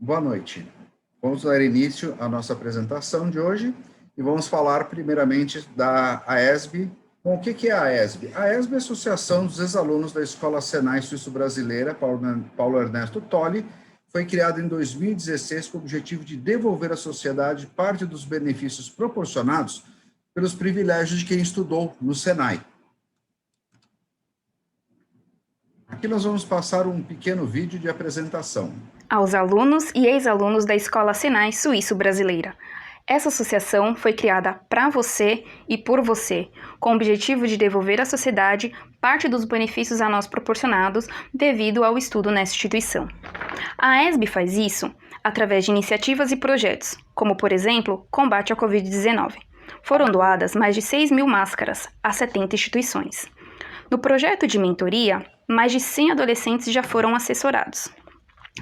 Boa noite. Vamos dar início à nossa apresentação de hoje e vamos falar primeiramente da AESB. Bom, o que é a AESB? A AESB é a Associação dos Ex-Alunos da Escola Senai Suíço-Brasileira, Paulo Ernesto Tolli. Foi criada em 2016 com o objetivo de devolver à sociedade parte dos benefícios proporcionados pelos privilégios de quem estudou no Senai. Aqui nós vamos passar um pequeno vídeo de apresentação. Aos alunos e ex-alunos da Escola Senai Suíço-Brasileira. Essa associação foi criada para você e por você, com o objetivo de devolver à sociedade parte dos benefícios a nós proporcionados devido ao estudo nessa instituição. A AESB faz isso através de iniciativas e projetos, como, por exemplo, combate à Covid-19. Foram doadas mais de 6.000 máscaras a 70 instituições. No projeto de mentoria, mais de 100 adolescentes já foram assessorados.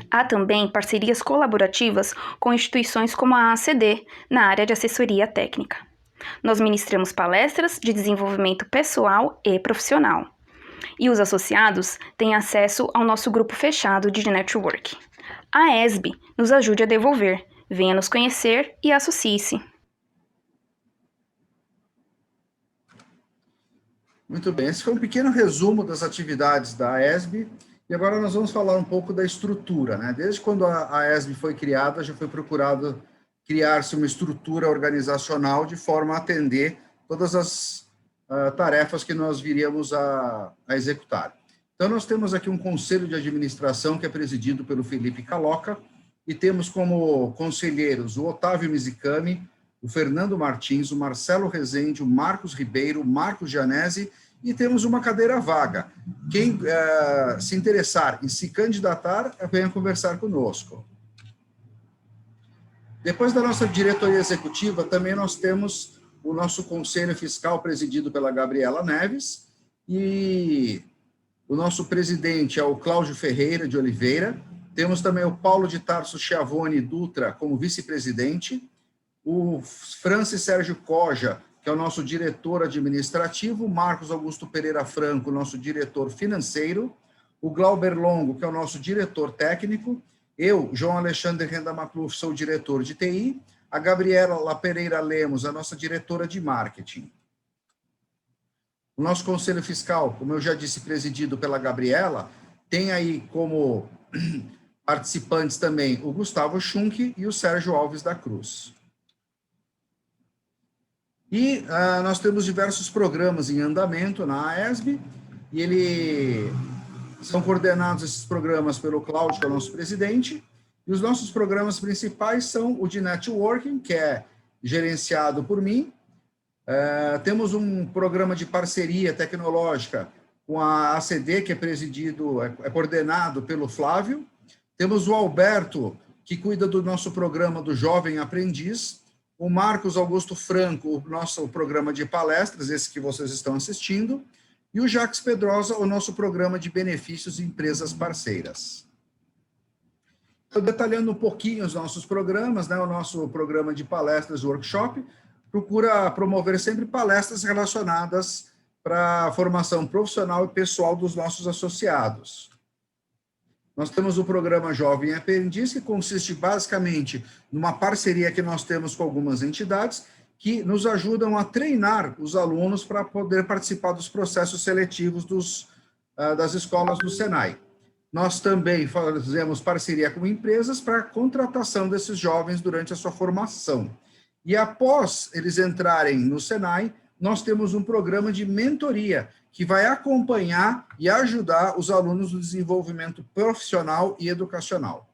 Há também parcerias colaborativas com instituições como a ACD, na área de assessoria técnica. Nós ministramos palestras de desenvolvimento pessoal e profissional. E os associados têm acesso ao nosso grupo fechado de network. A AESB nos ajude a devolver. Venha nos conhecer e associe-se. Muito bem, esse foi um pequeno resumo das atividades da AESB. E agora nós vamos falar um pouco da estrutura, né? Desde quando a AESB foi criada, já foi procurado criar-se uma estrutura organizacional de forma a atender todas as tarefas que nós viríamos a executar. Então, nós temos aqui um conselho de administração que é presidido pelo Felipe Caloca e temos como conselheiros o Otávio Mizicami, o Fernando Martins, o Marcelo Rezende, o Marcos Ribeiro, o Marcos Gianese, e temos uma cadeira vaga. Quem se interessar em se candidatar, venha conversar conosco. Depois da nossa diretoria executiva, também nós temos o nosso conselho fiscal presidido pela Gabriela Neves, e o nosso presidente é o Cláudio Ferreira de Oliveira. Temos também o Paulo de Tarso Schiavone Dutra como vice-presidente, o Francis Sérgio Coja, que é o nosso diretor administrativo, Marcos Augusto Pereira Franco, nosso diretor financeiro, o Glauber Longo, que é o nosso diretor técnico, eu, João Alexandre Renda Macluf, sou o diretor de TI, a Gabriela Pereira Lemos, a nossa diretora de marketing. O nosso conselho fiscal, como eu já disse, presidido pela Gabriela, tem aí como participantes também o Gustavo Schunk e o Sérgio Alves da Cruz. E nós temos diversos programas em andamento na AESB, e são coordenados esses programas pelo Cláudio, que é o nosso presidente, e os nossos programas principais são o de networking, que é gerenciado por mim. Temos um programa de parceria tecnológica com a ACD, que é coordenado pelo Flávio. Temos o Alberto, que cuida do nosso programa do Jovem Aprendiz, o Marcos Augusto Franco, o nosso programa de palestras, esse que vocês estão assistindo, e o Jacques Pedrosa, o nosso programa de benefícios e empresas parceiras. Estou detalhando um pouquinho os nossos programas, né? O nosso programa de palestras, workshop, procura promover sempre palestras relacionadas para a formação profissional e pessoal dos nossos associados. Nós temos o programa Jovem Aprendiz, que consiste basicamente numa parceria que nós temos com algumas entidades que nos ajudam a treinar os alunos para poder participar dos processos seletivos das escolas do Senai. Nós também fazemos parceria com empresas para a contratação desses jovens durante a sua formação. E após eles entrarem no Senai, nós temos um programa de mentoria, que vai acompanhar e ajudar os alunos no desenvolvimento profissional e educacional.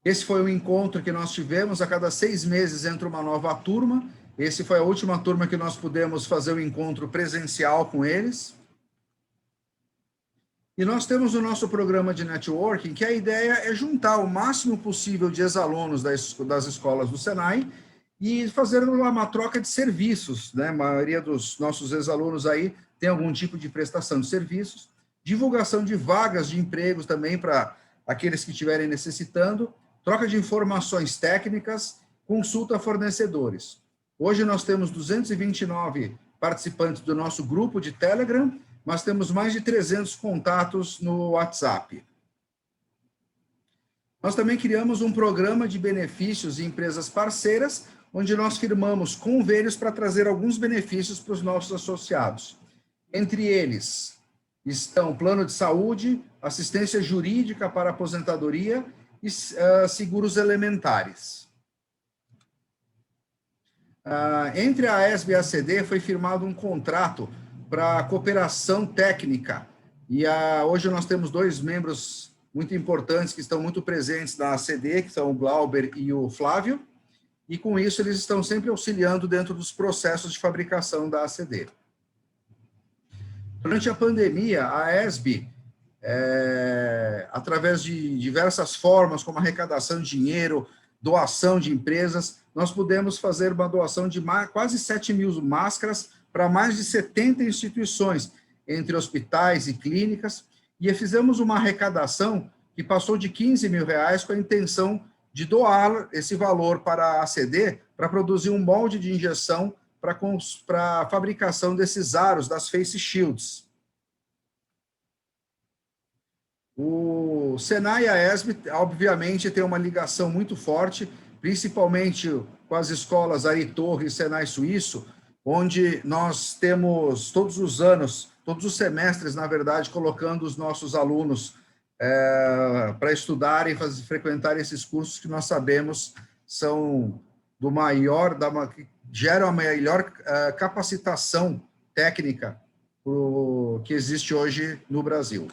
Esse foi um encontro que nós tivemos, a cada 6 meses entra uma nova turma. Esse foi a última turma que nós pudemos fazer um encontro presencial com eles. E nós temos o nosso programa de networking, que a ideia é juntar o máximo possível de ex-alunos das escolas do Senai e fazer uma troca de serviços, né? A maioria dos nossos ex-alunos aí tem algum tipo de prestação de serviços, divulgação de vagas de empregos também para aqueles que estiverem necessitando, troca de informações técnicas, consulta a fornecedores. Hoje nós temos 229 participantes do nosso grupo de Telegram, mas temos mais de 300 contatos no WhatsApp. Nós também criamos um programa de benefícios em empresas parceiras, onde nós firmamos convênios para trazer alguns benefícios para os nossos associados. Entre eles estão plano de saúde, assistência jurídica para aposentadoria e seguros elementares. Entre a ESB e a ACD foi firmado um contrato para cooperação técnica, e hoje nós temos 2 membros muito importantes que estão muito presentes na ACD, que são o Glauber e o Flávio, e com isso eles estão sempre auxiliando dentro dos processos de fabricação da ACD. Durante a pandemia, a ESB, através de diversas formas, como arrecadação de dinheiro, doação de empresas, nós pudemos fazer uma doação de quase 7.000 máscaras para mais de 70 instituições, entre hospitais e clínicas, e fizemos uma arrecadação que passou de R$15 mil, com a intenção de doar esse valor para a ACD, para produzir um molde de injeção para a fabricação desses aros, das face shields. O Senai e a ESB, obviamente, tem uma ligação muito forte, principalmente com as escolas Ari Torres e Senai Suíço, onde nós temos todos os anos, todos os semestres, na verdade, colocando os nossos alunos para estudar e frequentar esses cursos que nós sabemos são que geram a melhor capacitação técnica que existe hoje no Brasil.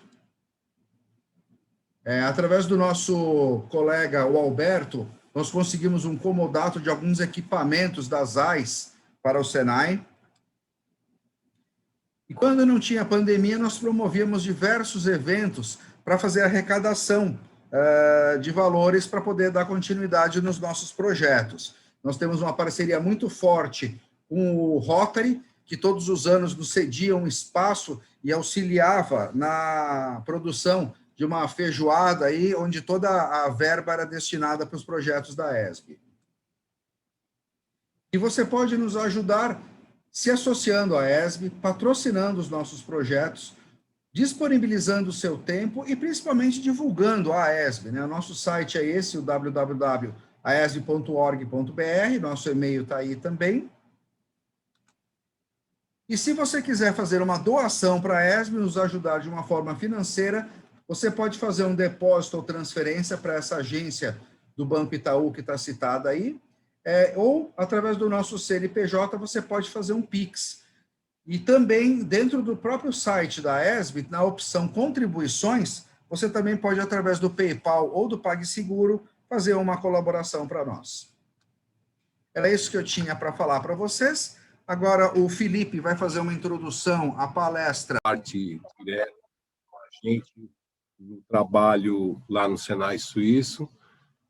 Através do nosso colega, o Alberto, nós conseguimos um comodato de alguns equipamentos das AIS para o Senai. E quando não tinha pandemia, nós promovíamos diversos eventos para fazer arrecadação de valores para poder dar continuidade nos nossos projetos. Nós temos uma parceria muito forte com o Rotary, que todos os anos nos cedia um espaço e auxiliava na produção de uma feijoada aí, onde toda a verba era destinada para os projetos da ESB. E você pode nos ajudar se associando à ESB, patrocinando os nossos projetos, disponibilizando o seu tempo e principalmente divulgando a ESB, né? O nosso site é esse, o www.aesb.org.br, nosso e-mail está aí também. E se você quiser fazer uma doação para a ESB, nos ajudar de uma forma financeira, você pode fazer um depósito ou transferência para essa agência do Banco Itaú que está citada aí, ou através do nosso CNPJ você pode fazer um Pix. E também, dentro do próprio site da ESB, na opção contribuições, você também pode, através do PayPal ou do PagSeguro, fazer uma colaboração para nós. Era isso que eu tinha para falar para vocês. Agora o Felipe vai fazer uma introdução à palestra. Parte direta com a gente no trabalho lá no Senai Suíço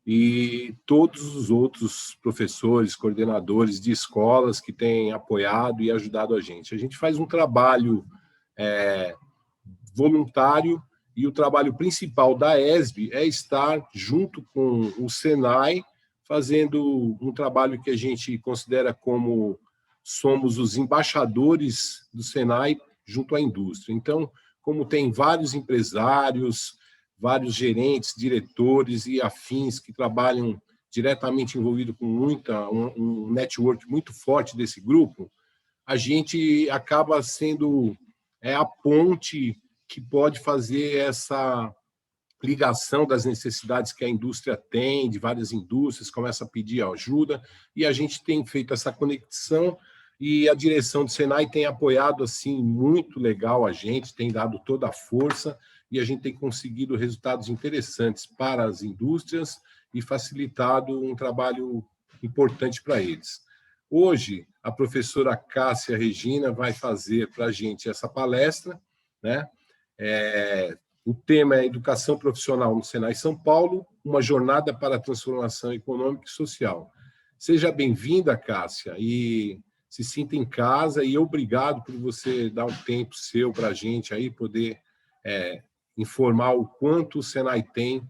e todos os outros professores, coordenadores de escolas que têm apoiado e ajudado a gente. A gente faz um trabalho voluntário e o trabalho principal da ESB é estar junto com o Senai, fazendo um trabalho que a gente considera como somos os embaixadores do Senai junto à indústria. Então, como tem vários empresários, vários gerentes, diretores e afins que trabalham diretamente envolvido com um network muito forte desse grupo, a gente acaba sendo a ponte que pode fazer essa ligação das necessidades que a indústria tem, de várias indústrias, começa a pedir ajuda, e a gente tem feito essa conexão, e a direção do Senai tem apoiado assim muito legal a gente, tem dado toda a força, e a gente tem conseguido resultados interessantes para as indústrias e facilitado um trabalho importante para eles. Hoje, a professora Cássia Regina vai fazer para a gente essa palestra, né? O tema é Educação Profissional no Senai São Paulo, uma jornada para a transformação econômica e social. Seja bem-vinda, Cássia, e se sinta em casa, e obrigado por você dar um tempo seu para a gente aí poder informar o quanto o Senai tem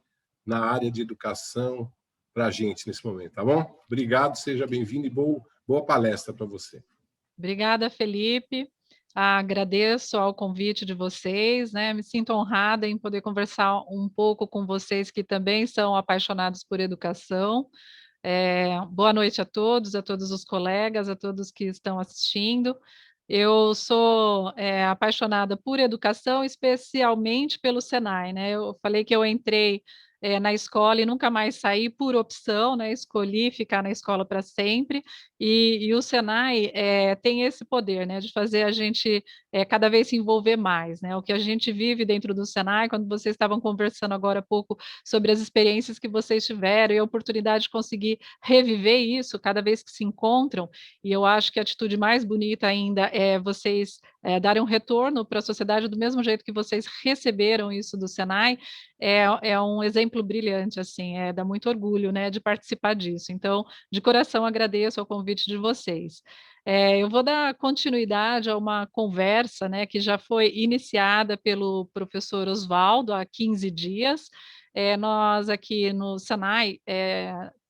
na área de educação para a gente nesse momento, tá bom? Obrigado, seja bem-vindo e boa palestra para você. Obrigada, Felipe. Agradeço ao convite de vocês, né? Me sinto honrada em poder conversar um pouco com vocês que também são apaixonados por educação. Boa noite a todos os colegas, a todos que estão assistindo. Eu sou apaixonada por educação, especialmente pelo Senai, né? Eu falei que eu entrei na escola e nunca mais saí por opção, né? Escolhi ficar na escola para sempre, e o Senai tem esse poder, né? De fazer a gente cada vez se envolver mais, né? O que a gente vive dentro do Senai, quando vocês estavam conversando agora há pouco sobre as experiências que vocês tiveram e a oportunidade de conseguir reviver isso cada vez que se encontram, e eu acho que a atitude mais bonita ainda é vocês darem um retorno para a sociedade do mesmo jeito que vocês receberam isso do Senai, é um exemplo brilhante, assim, dá muito orgulho, né, de participar disso. Então, de coração agradeço ao convite de vocês. Eu vou dar continuidade a uma conversa, né, que já foi iniciada pelo professor Oswaldo há 15 dias. Nós aqui no Senai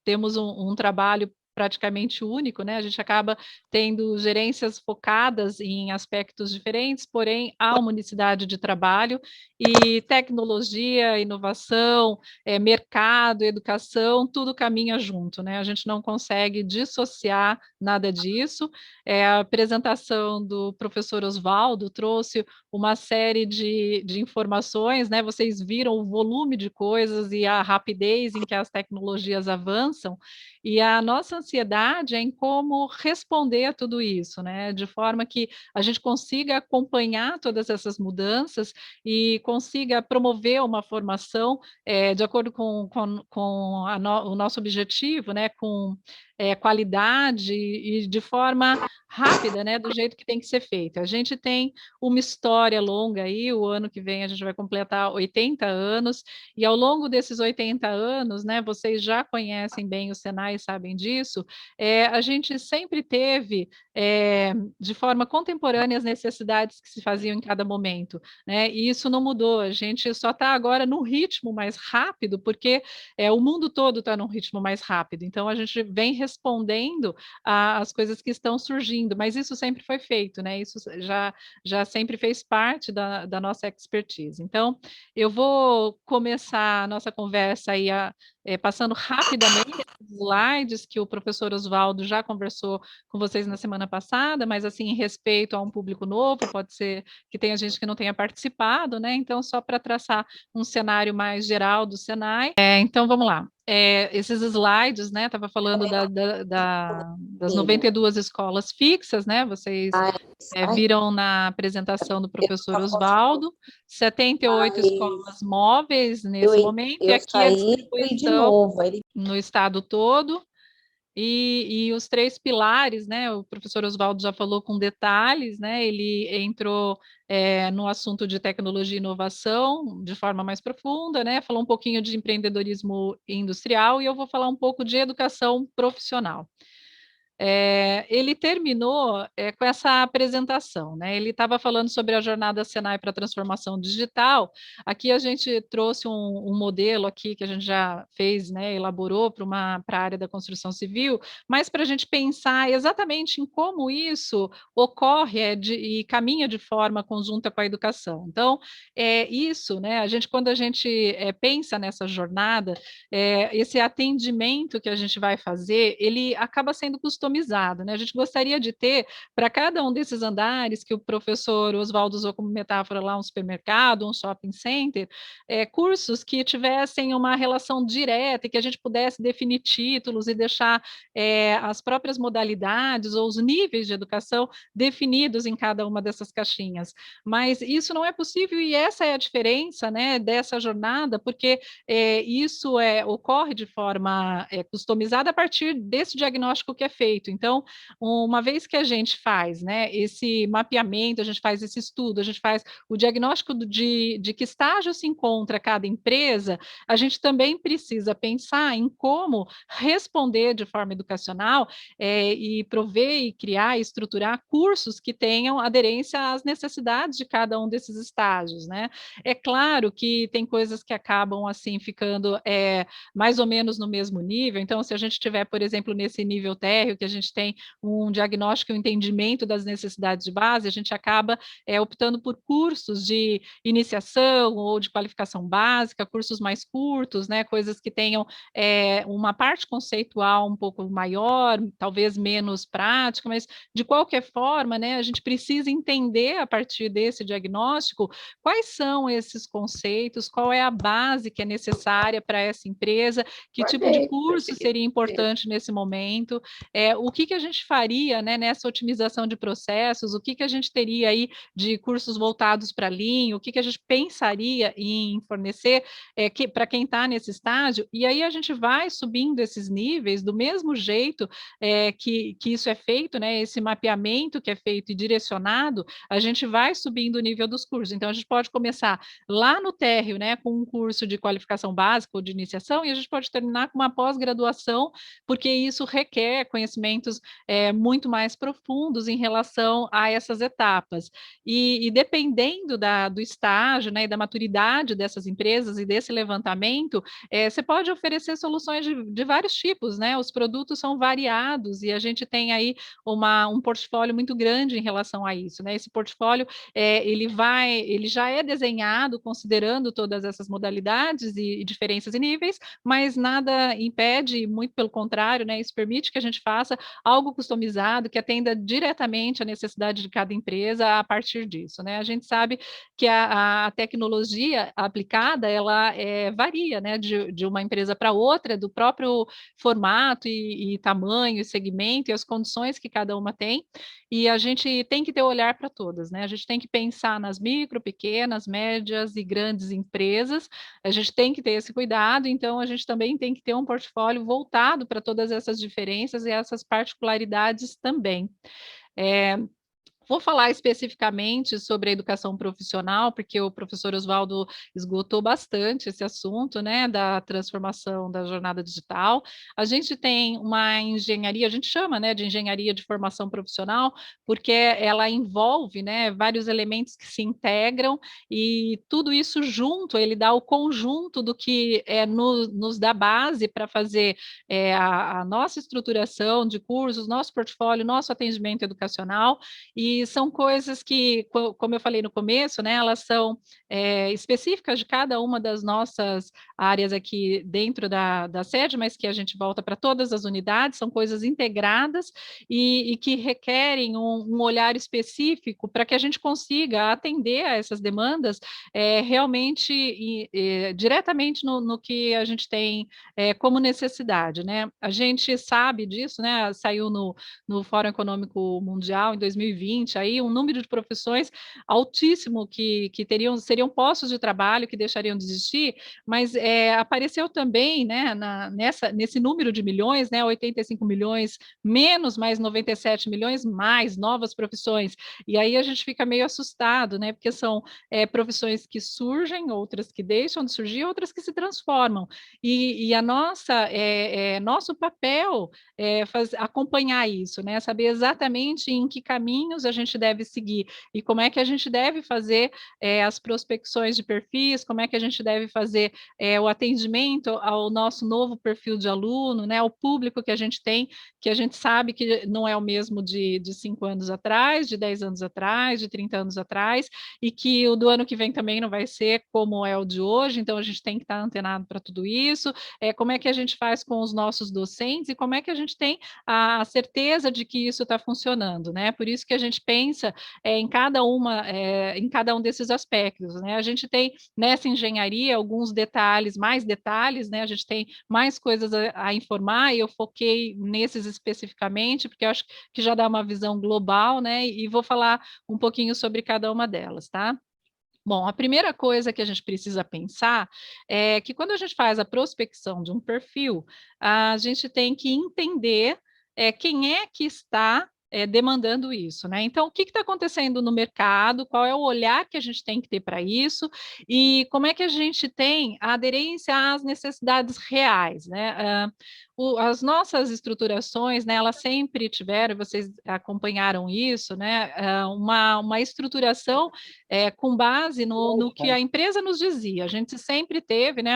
temos um trabalho praticamente único, né? A gente acaba tendo gerências focadas em aspectos diferentes, porém há uma unicidade de trabalho e tecnologia, inovação, mercado, educação, tudo caminha junto, né? A gente não consegue dissociar nada disso. A apresentação do professor Oswaldo trouxe uma série de informações, né? Vocês viram o volume de coisas e a rapidez em que as tecnologias avançam, e a nossa ansiedade é em como responder a tudo isso, né? De forma que a gente consiga acompanhar todas essas mudanças e consiga promover uma formação de acordo com o nosso objetivo, né? Com qualidade e de forma rápida, né? Do jeito que tem que ser feito. A gente tem uma história longa aí, o ano que vem a gente vai completar 80 anos, e ao longo desses 80 anos, né, vocês já conhecem bem o Senai e sabem disso, a gente sempre teve, de forma contemporânea, as necessidades que se faziam em cada momento, né, e isso não mudou, a gente só está agora num ritmo mais rápido, porque o mundo todo está num ritmo mais rápido, então a gente vem respondendo às coisas que estão surgindo, mas isso sempre foi feito, né, isso já sempre fez parte da nossa expertise. Então, eu vou começar a nossa conversa aí passando rapidamente os slides que o professor Oswaldo já conversou com vocês na semana passada, mas assim, em respeito a um público novo, pode ser que tenha gente que não tenha participado, né? Então, só para traçar um cenário mais geral do Senai. Então, vamos lá. Esses slides, né? Estava falando das 92 escolas fixas, né? Vocês viram na apresentação do professor Oswaldo, 78 escolas móveis nesse momento, e aqui a distribuição no estado todo, e os 3 pilares, né? O professor Oswaldo já falou com detalhes, né? Ele entrou no assunto de tecnologia e inovação de forma mais profunda, né? Falou um pouquinho de empreendedorismo industrial, e eu vou falar um pouco de educação profissional. Ele terminou com essa apresentação, né? Ele estava falando sobre a jornada Senai para a transformação digital. Aqui a gente trouxe um modelo aqui que a gente já fez, né? Elaborou para a área da construção civil, mas para a gente pensar exatamente em como isso ocorre e caminha de forma conjunta com a educação. Então, isso, né? Quando a gente pensa nessa jornada, esse atendimento que a gente vai fazer, ele acaba sendo customizado, né? A gente gostaria de ter, para cada um desses andares que o professor Oswaldo usou como metáfora lá, um supermercado, um shopping center, cursos que tivessem uma relação direta e que a gente pudesse definir títulos e deixar as próprias modalidades ou os níveis de educação definidos em cada uma dessas caixinhas. Mas isso não é possível, e essa é a diferença, né, dessa jornada, porque isso ocorre de forma customizada a partir desse diagnóstico que é feito. Então, uma vez que a gente faz, né, esse mapeamento, a gente faz esse estudo, a gente faz o diagnóstico de que estágio se encontra cada empresa, a gente também precisa pensar em como responder de forma educacional e prover e criar e estruturar cursos que tenham aderência às necessidades de cada um desses estágios, né? É claro que tem coisas que acabam assim ficando mais ou menos no mesmo nível. Então, se a gente tiver, por exemplo, nesse nível térreo, que a gente tem um diagnóstico e um entendimento das necessidades de base, a gente acaba optando por cursos de iniciação ou de qualificação básica, cursos mais curtos, né, coisas que tenham uma parte conceitual um pouco maior, talvez menos prática, mas de qualquer forma, né, a gente precisa entender a partir desse diagnóstico quais são esses conceitos, qual é a base que é necessária para essa empresa, que tipo de curso seria importante nesse momento, o que a gente faria, né, nessa otimização de processos, o que a gente teria aí de cursos voltados para Lean, o que a gente pensaria em fornecer para quem está nesse estágio, e aí a gente vai subindo esses níveis do mesmo jeito que isso é feito, né, esse mapeamento que é feito e direcionado, a gente vai subindo o nível dos cursos. Então, a gente pode começar lá no térreo, né, com um curso de qualificação básica ou de iniciação, e a gente pode terminar com uma pós-graduação, porque isso requer conhecimentos muito mais profundos em relação a essas etapas. E dependendo do estágio, né, e da maturidade dessas empresas e desse levantamento, você pode oferecer soluções de vários tipos, né? Os produtos são variados e a gente tem aí um portfólio muito grande em relação a isso, né? Esse portfólio ele já é desenhado considerando todas essas modalidades e diferenças e níveis, mas nada impede, muito pelo contrário, né? Isso permite que a gente faça algo customizado que atenda diretamente à necessidade de cada empresa a partir disso, né? A gente sabe que a tecnologia aplicada ela varia, né? De uma empresa para outra, do próprio formato e tamanho, e segmento e as condições que cada uma tem, e a gente tem que ter olhar para todas, né? A gente tem que pensar nas micro, pequenas, médias e grandes empresas, a gente tem que ter esse cuidado, então a gente também tem que ter um portfólio voltado para todas essas diferenças e essas particularidades também. Vou falar especificamente sobre a educação profissional, porque o professor Oswaldo esgotou bastante esse assunto, né, da transformação da jornada digital. A gente tem uma engenharia, a gente chama, né, de engenharia de formação profissional, porque ela envolve, né, vários elementos que se integram e tudo isso junto, ele dá o conjunto do que nos dá base para fazer a nossa estruturação de cursos, nosso portfólio, nosso atendimento educacional, e são coisas que, como eu falei no começo, né, elas são específicas de cada uma das nossas áreas aqui dentro da sede, mas que a gente volta para todas as unidades, são coisas integradas e que requerem um olhar específico para que a gente consiga atender a essas demandas realmente diretamente no que a gente tem como necessidade, né? A gente sabe disso, né? Saiu no Fórum Econômico Mundial em 2020, aí um número de profissões altíssimo que seriam postos de trabalho que deixariam de existir, mas apareceu também, né, nesse número de milhões, né, 85 milhões menos, mais 97 milhões mais novas profissões, e aí a gente fica meio assustado, né, porque são profissões que surgem, outras que deixam de surgir, outras que se transformam, e a nosso papel acompanhar isso, né? Saber exatamente em que caminhos a gente deve seguir e como é que a gente deve fazer as prospecções de perfis, como é que a gente deve fazer o atendimento ao nosso novo perfil de aluno, né? O público que a gente tem, que a gente sabe que não é o mesmo de 5 anos atrás, de 10 anos atrás, de 30 anos atrás, e que o do ano que vem também não vai ser como é o de hoje, então a gente tem que estar antenado para tudo isso, como é que a gente faz com os nossos docentes e como é que a gente tem a certeza de que isso está funcionando, né? Por isso que a gente pensa em cada um desses aspectos, né? A gente tem nessa engenharia alguns detalhes, mais detalhes, né? A gente tem mais coisas a informar e eu foquei nesses especificamente, porque eu acho que já dá uma visão global, né? E vou falar um pouquinho sobre cada uma delas, tá? Bom, a primeira coisa que a gente precisa pensar é que quando a gente faz a prospecção de um perfil, a gente tem que entender quem é que está demandando isso, né? Então, o que está acontecendo no mercado, qual é o olhar que a gente tem que ter para isso e como é que a gente tem a aderência às necessidades reais, né? As nossas estruturações, né, elas sempre tiveram, vocês acompanharam isso, né, uma estruturação com base no que a empresa nos dizia. A gente sempre teve, né,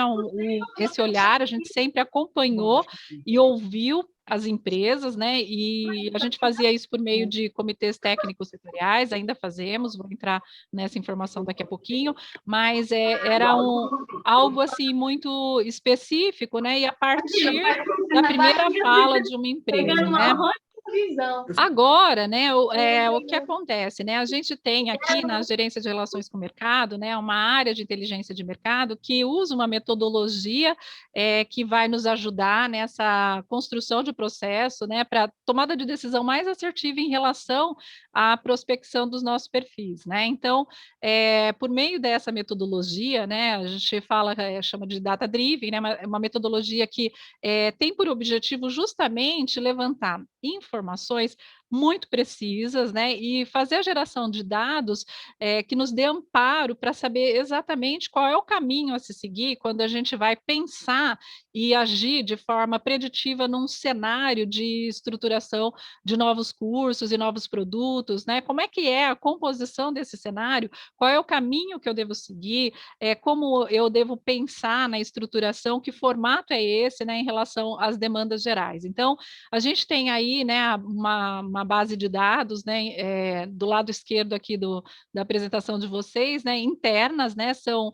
esse olhar, a gente sempre acompanhou e ouviu as empresas, né? E a gente fazia isso por meio de comitês técnicos setoriais, ainda fazemos, vou entrar nessa informação daqui a pouquinho, mas era algo assim muito específico, né? E a partir da primeira fala de uma empresa, né? Agora, né, o que acontece, né? A gente tem aqui na gerência de relações com o mercado, né, uma área de inteligência de mercado que usa uma metodologia que vai nos ajudar nessa construção de processo, né, para tomada de decisão mais assertiva em relação à prospecção dos nossos perfis, né? Então, por meio dessa metodologia, né, a gente fala, chama de data driven, né, uma metodologia que tem por objetivo justamente levantar informações muito precisas, né, e fazer a geração de dados que nos dê amparo para saber exatamente qual é o caminho a se seguir quando a gente vai pensar e agir de forma preditiva num cenário de estruturação de novos cursos e novos produtos, né? Como é que é a composição desse cenário? Qual é o caminho que eu devo seguir? Como eu devo pensar na estruturação? Que formato é esse, né, em relação às demandas gerais? Então, a gente tem aí, né, uma base de dados, né, do lado esquerdo aqui da apresentação de vocês, né, internas, né, são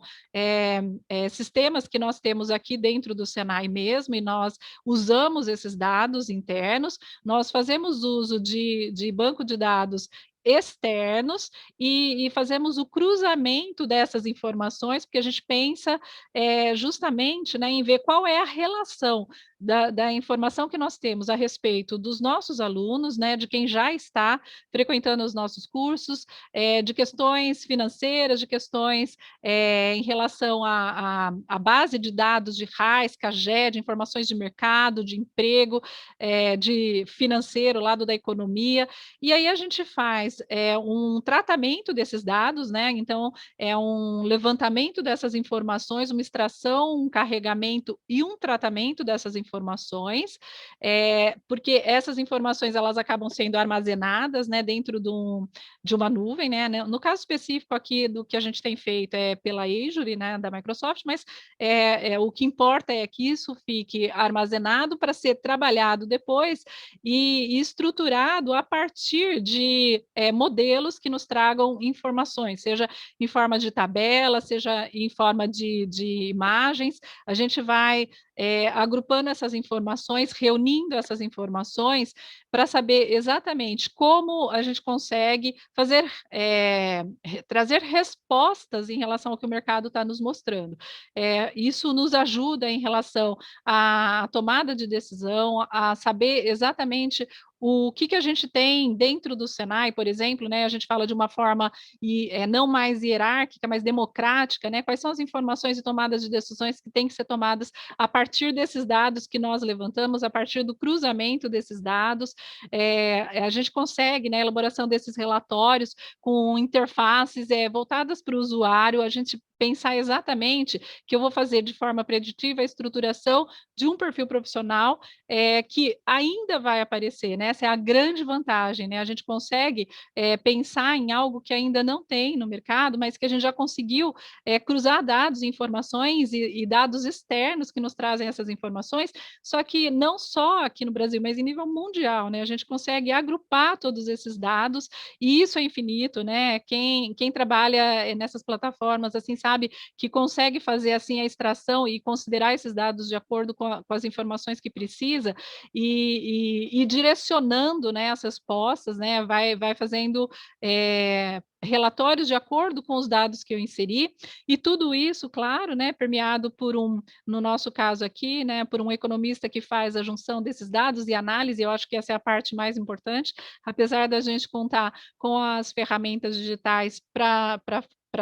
sistemas que nós temos aqui dentro do Senai mesmo, e nós usamos esses dados internos, nós fazemos uso de banco de dados externos e fazemos o cruzamento dessas informações, porque a gente pensa justamente, né, em ver qual é a relação da informação que nós temos a respeito dos nossos alunos, né, de quem já está frequentando os nossos cursos, de questões financeiras, de questões em relação à base de dados de RAIS, CAGED, de informações de mercado, de emprego, de financeiro, lado da economia, e aí a gente faz um tratamento desses dados, né? Então, é um levantamento dessas informações, uma extração, um carregamento e um tratamento dessas informações, porque essas informações elas acabam sendo armazenadas, né, dentro de uma nuvem, né? No caso específico aqui do que a gente tem feito é pela Azure, né, da Microsoft, mas o que importa é que isso fique armazenado para ser trabalhado depois e estruturado a partir de modelos que nos tragam informações, seja em forma de tabela, seja em forma de imagens. A gente vai agrupando essas informações, reunindo essas informações para saber exatamente como a gente consegue fazer trazer respostas em relação ao que o mercado está nos mostrando. Isso nos ajuda em relação à tomada de decisão, a saber exatamente o que a gente tem dentro do Senai, por exemplo, né? A gente fala de uma forma não mais hierárquica, mais democrática, né? Quais são as informações e tomadas de decisões que têm que ser tomadas a partir desses dados que nós levantamos, a partir do cruzamento desses dados, a gente consegue, né, a elaboração desses relatórios com interfaces voltadas para o usuário, a gente pensar exatamente que eu vou fazer de forma preditiva a estruturação de um perfil profissional que ainda vai aparecer, né? Essa é a grande vantagem, né? A gente consegue pensar em algo que ainda não tem no mercado, mas que a gente já conseguiu cruzar dados, informações e dados externos que nos trazem essas informações, só que não só aqui no Brasil, mas em nível mundial, né? A gente consegue agrupar todos esses dados e isso é infinito, né? Quem trabalha nessas plataformas, assim, sabe que consegue fazer assim a extração e considerar esses dados de acordo com as informações que precisa e direcionando, né, as respostas, né, vai fazendo relatórios de acordo com os dados que eu inseri, e tudo isso, claro, né, permeado por no nosso caso aqui, né, por um economista que faz a junção desses dados e análise. Eu acho que essa é a parte mais importante, apesar da gente contar com as ferramentas digitais para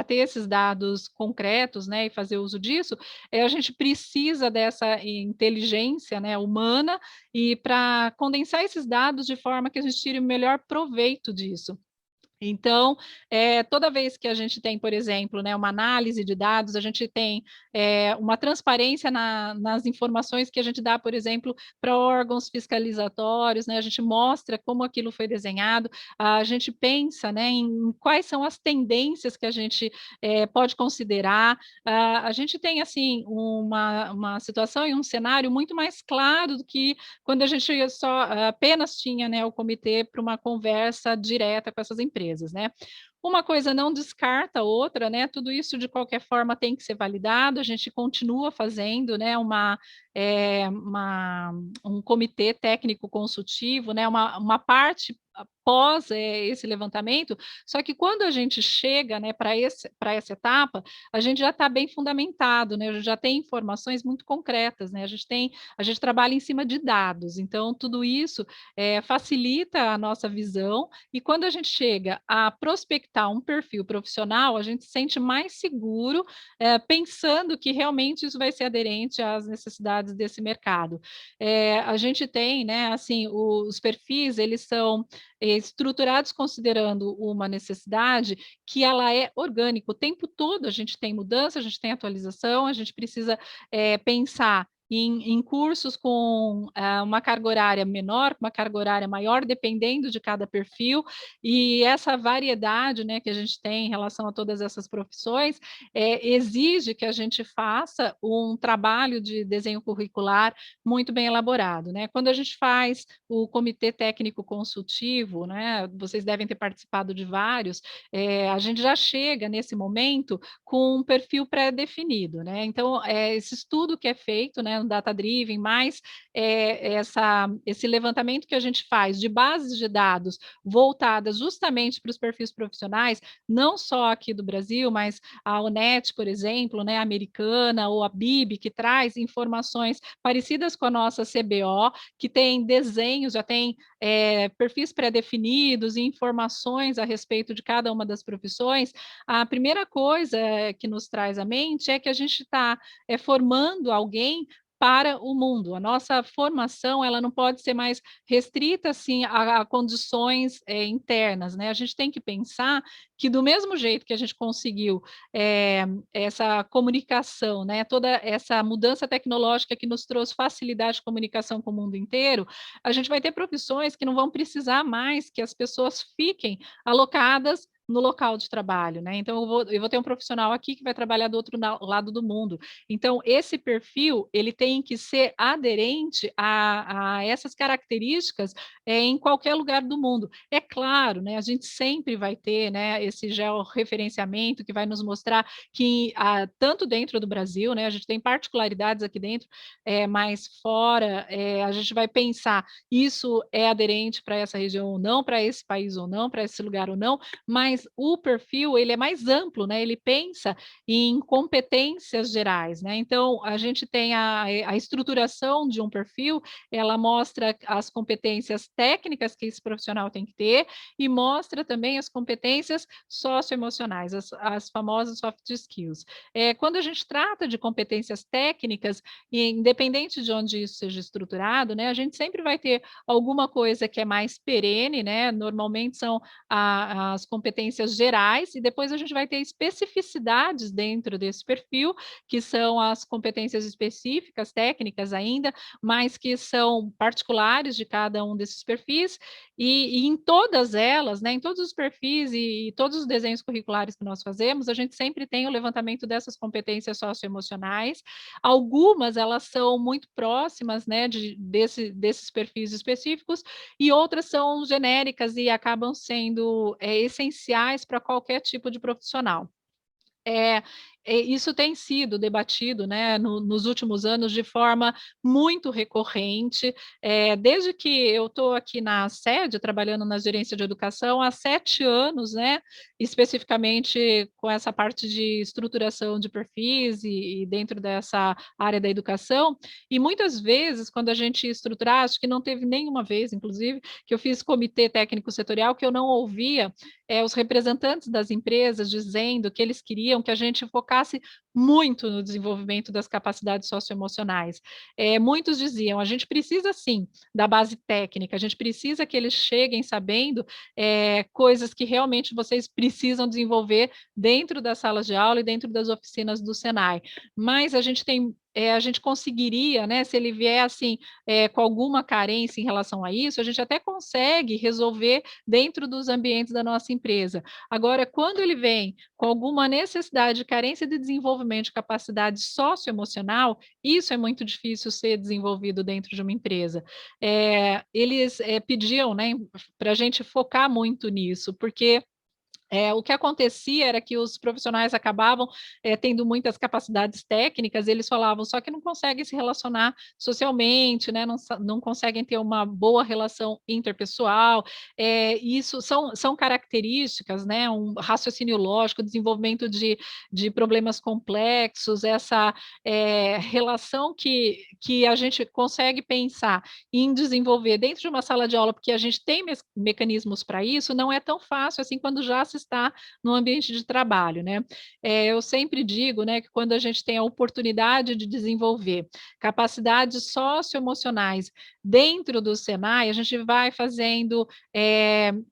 ter esses dados concretos, né, e fazer uso disso, a gente precisa dessa inteligência, né, humana, e para condensar esses dados de forma que a gente tire o melhor proveito disso. Então, toda vez que a gente tem, por exemplo, né, uma análise de dados, a gente tem uma transparência nas informações que a gente dá, por exemplo, para órgãos fiscalizatórios, né, a gente mostra como aquilo foi desenhado, a gente pensa, né, em quais são as tendências que a gente pode considerar. A gente tem, assim, uma situação e um cenário muito mais claro do que quando a gente só apenas tinha, né, o comitê para uma conversa direta com essas empresas, né. Uma coisa não descarta a outra, né, tudo isso de qualquer forma tem que ser validado, a gente continua fazendo, né, um comitê técnico consultivo, né, uma parte após, esse levantamento, só que quando a gente chega, né, para essa etapa, a gente já está bem fundamentado, né, a gente já tem informações muito concretas, né, a gente trabalha em cima de dados, então tudo isso, facilita a nossa visão e quando a gente chega a prospectar um perfil profissional, a gente se sente mais seguro, pensando que realmente isso vai ser aderente às necessidades desse mercado. A gente tem, né, assim, os perfis, eles são estruturados considerando uma necessidade que ela é orgânica. O tempo todo a gente tem mudança, a gente tem atualização, a gente precisa pensar em cursos com uma carga horária menor, uma carga horária maior, dependendo de cada perfil, e essa variedade, né, que a gente tem em relação a todas essas profissões, exige que a gente faça um trabalho de desenho curricular muito bem elaborado, né? Quando a gente faz o comitê técnico consultivo, né, vocês devem ter participado de vários, a gente já chega nesse momento com um perfil pré-definido, né? Então, esse estudo que é feito, né, no Data Driven, mais esse levantamento que a gente faz de bases de dados voltadas justamente para os perfis profissionais, não só aqui do Brasil, mas a ONET, por exemplo, né, americana, ou a BIB, que traz informações parecidas com a nossa CBO, que tem desenhos, já tem perfis pré-definidos e informações a respeito de cada uma das profissões, a primeira coisa que nos traz à mente é que a gente está formando alguém para o mundo. A nossa formação, ela não pode ser mais restrita assim a condições internas, né? A gente tem que pensar que do mesmo jeito que a gente conseguiu essa comunicação, né? Toda essa mudança tecnológica que nos trouxe facilidade de comunicação com o mundo inteiro, a gente vai ter profissões que não vão precisar mais que as pessoas fiquem alocadas no local de trabalho, né? Então eu vou ter um profissional aqui que vai trabalhar do outro lado do mundo. Então esse perfil ele tem que ser aderente a essas características em qualquer lugar do mundo. É claro, né? A gente sempre vai ter, né? Esse georreferenciamento que vai nos mostrar que tanto dentro do Brasil, né? A gente tem particularidades aqui dentro, mas fora a gente vai pensar isso é aderente para essa região ou não, para esse país ou não, para esse lugar ou não, mas o perfil ele é mais amplo, né? Ele pensa em competências gerais, né? Então a gente tem a estruturação de um perfil, ela mostra as competências técnicas que esse profissional tem que ter e mostra também as competências socioemocionais, as famosas soft skills. Quando a gente trata de competências técnicas, independente de onde isso seja estruturado, né? A gente sempre vai ter alguma coisa que é mais perene, né? Normalmente são as competências gerais, e depois a gente vai ter especificidades dentro desse perfil, que são as competências específicas, técnicas ainda, mas que são particulares de cada um desses perfis, e em todas elas, né, em todos os perfis e todos os desenhos curriculares que nós fazemos, a gente sempre tem o levantamento dessas competências socioemocionais. Algumas, elas são muito próximas, né, desses perfis específicos, e outras são genéricas e acabam sendo essenciais para qualquer tipo de profissional. É, isso tem sido debatido, né, nos últimos anos de forma muito recorrente, desde que eu estou aqui na sede, trabalhando na gerência de educação, há 7 anos, né, especificamente com essa parte de estruturação de perfis e dentro dessa área da educação, e muitas vezes, quando a gente estruturar, acho que não teve nenhuma vez, inclusive, que eu fiz comitê técnico setorial, que eu não ouvia os representantes das empresas dizendo que eles queriam que a gente focasse focasse muito no desenvolvimento das capacidades socioemocionais. Muitos diziam, a gente precisa sim da base técnica, a gente precisa que eles cheguem sabendo coisas que realmente vocês precisam desenvolver dentro das salas de aula e dentro das oficinas do Senai. Mas a gente conseguiria, né, se ele vier assim, com alguma carência em relação a isso, a gente até consegue resolver dentro dos ambientes da nossa empresa. Agora, quando ele vem com alguma necessidade, carência de desenvolvimento de capacidade socioemocional, isso é muito difícil ser desenvolvido dentro de uma empresa. Eles pediam, né, para a gente focar muito nisso, porque o que acontecia era que os profissionais acabavam tendo muitas capacidades técnicas, eles falavam, só que não conseguem se relacionar socialmente, né? Não conseguem ter uma boa relação interpessoal. Isso são características, né? Um raciocínio lógico, desenvolvimento de problemas complexos, essa relação que a gente consegue pensar em desenvolver dentro de uma sala de aula, porque a gente tem mecanismos para isso, não é tão fácil assim quando já se está no ambiente de trabalho, né? Eu sempre digo, né, que quando a gente tem a oportunidade de desenvolver capacidades socioemocionais dentro do Senai, a gente vai fazendo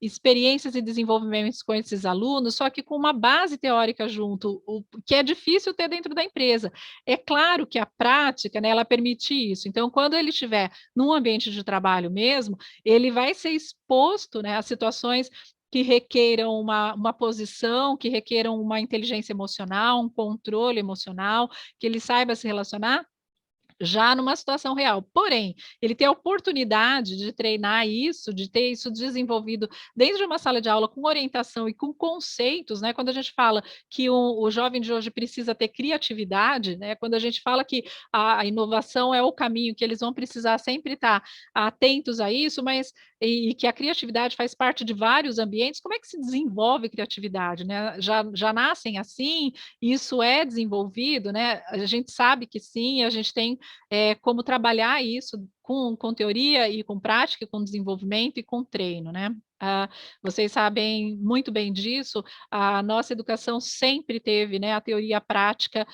experiências e desenvolvimentos com esses alunos, só que com uma base teórica junto, o que é difícil ter dentro da empresa. É claro que a prática, né, ela permite isso. Então, quando ele estiver num ambiente de trabalho mesmo, ele vai ser exposto, né, a situações que requeiram uma posição, que requeiram uma inteligência emocional, um controle emocional, que ele saiba se relacionar já numa situação real. Porém, ele ter a oportunidade de treinar isso, de ter isso desenvolvido dentro de uma sala de aula com orientação e com conceitos, né? Quando a gente fala que o jovem de hoje precisa ter criatividade, né? Quando a gente fala que a inovação é o caminho, que eles vão precisar sempre estar atentos a isso, mas e que a criatividade faz parte de vários ambientes, como é que se desenvolve criatividade, né? Já nascem assim, isso é desenvolvido, né? A gente sabe que sim, a gente tem como trabalhar isso com teoria e com prática, com desenvolvimento e com treino, né? Vocês sabem muito bem disso, a nossa educação sempre teve, né, a teoria e a prática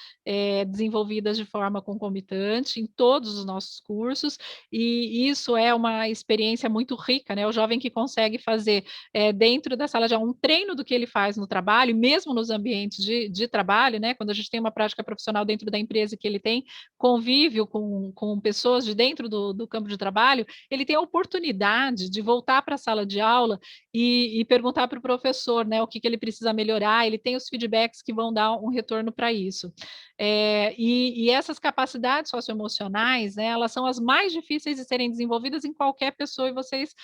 desenvolvidas de forma concomitante em todos os nossos cursos, e isso é uma experiência muito rica, né? O jovem que consegue fazer dentro da sala de aula um treino do que ele faz no trabalho, mesmo nos ambientes de trabalho, né? Quando a gente tem uma prática profissional dentro da empresa que ele tem convívio com pessoas de dentro do campo de trabalho, ele tem a oportunidade de voltar para a sala de aula e perguntar para o professor, né, o que ele precisa melhorar, ele tem os feedbacks que vão dar um retorno para isso. E essas capacidades socioemocionais, né, elas são as mais difíceis de serem desenvolvidas em qualquer pessoa, e vocês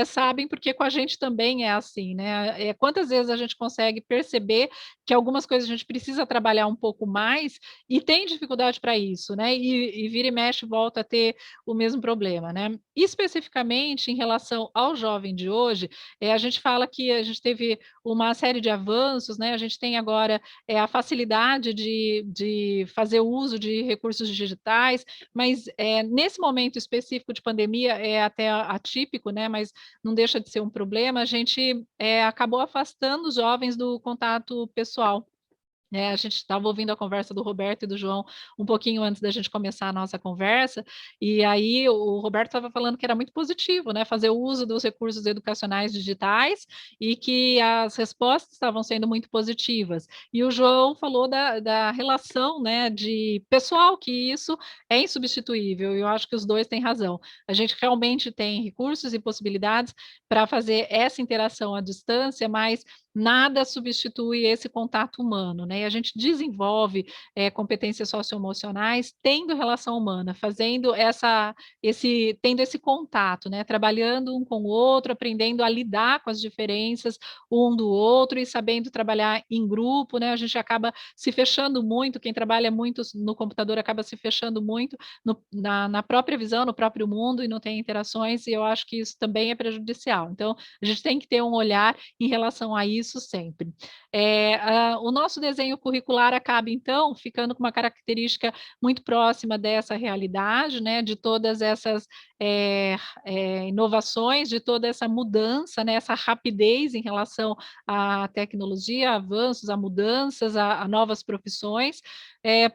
sabem, porque com a gente também é assim, né? Quantas vezes a gente consegue perceber que algumas coisas a gente precisa trabalhar um pouco mais e tem dificuldade para isso, né? E vira e mexe volta a ter o mesmo problema, né? Especificamente em relação ao jovem de hoje, a gente fala que a gente teve uma série de avanços, né? A gente tem agora a facilidade de fazer uso de recursos digitais, mas nesse momento específico de pandemia é até atípico, né? Mas não deixa de ser um problema. A gente acabou afastando os jovens do contato pessoal. A gente estava ouvindo a conversa do Roberto e do João um pouquinho antes da gente começar a nossa conversa, e aí o Roberto estava falando que era muito positivo, né, fazer o uso dos recursos educacionais digitais e que as respostas estavam sendo muito positivas. E o João falou da relação, né, de pessoal, que isso é insubstituível, e eu acho que os dois têm razão. A gente realmente tem recursos e possibilidades para fazer essa interação à distância, mas nada substitui esse contato humano, né? E a gente desenvolve competências socioemocionais tendo relação humana, tendo esse contato, né? Trabalhando um com o outro, aprendendo a lidar com as diferenças um do outro e sabendo trabalhar em grupo, né? A gente acaba se fechando muito, quem trabalha muito no computador acaba se fechando muito na própria visão, no próprio mundo, e não tem interações, e eu acho que isso também é prejudicial. Então, a gente tem que ter um olhar em relação a isso isso sempre. O nosso desenho curricular acaba, então, ficando com uma característica muito próxima dessa realidade, né, de todas essas inovações, de toda essa mudança, né, essa rapidez em relação à tecnologia, a avanços, a mudanças, a novas profissões,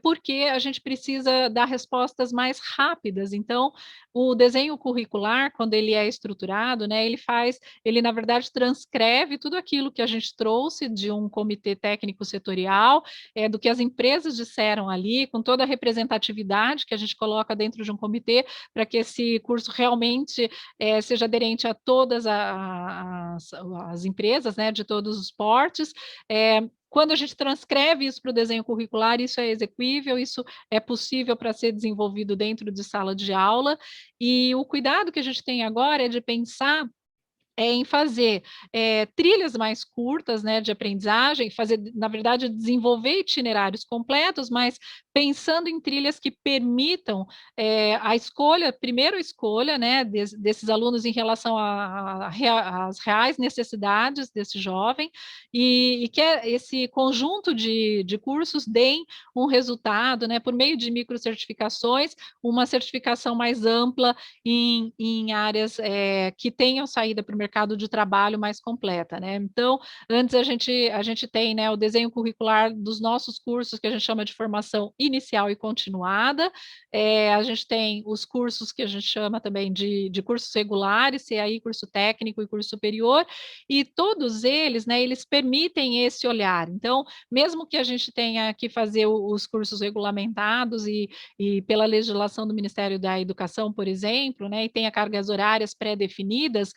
porque a gente precisa dar respostas mais rápidas. Então, o desenho curricular, quando ele é estruturado, né, ele na verdade transcreve tudo aquilo que a gente trouxe de um comitê técnico setorial, do que as empresas disseram ali, com toda a representatividade que a gente coloca dentro de um comitê, para que esse curso realmente seja aderente a todas as empresas, né, de todos os portes. Quando a gente transcreve isso para o desenho curricular, isso é exequível, isso é possível para ser desenvolvido dentro de sala de aula, e o cuidado que a gente tem agora é de pensar em fazer trilhas mais curtas, né, de aprendizagem, fazer, na verdade, desenvolver itinerários completos, mas pensando em trilhas que permitam a escolha, primeiro a escolha, né, desses alunos em relação às reais necessidades desse jovem, e que esse conjunto de cursos deem um resultado, né, por meio de microcertificações, uma certificação mais ampla em áreas que tenham saída para o mercado de trabalho mais completa, né? Então, antes a gente tem, né, o desenho curricular dos nossos cursos, que a gente chama de formação inicial e continuada, a gente tem os cursos que a gente chama também de cursos regulares, CAI, curso técnico e curso superior, e todos eles, né, eles permitem esse olhar. Então, mesmo que a gente tenha que fazer os cursos regulamentados e pela legislação do Ministério da Educação, por exemplo, né, e tenha cargas horárias pré-definidas,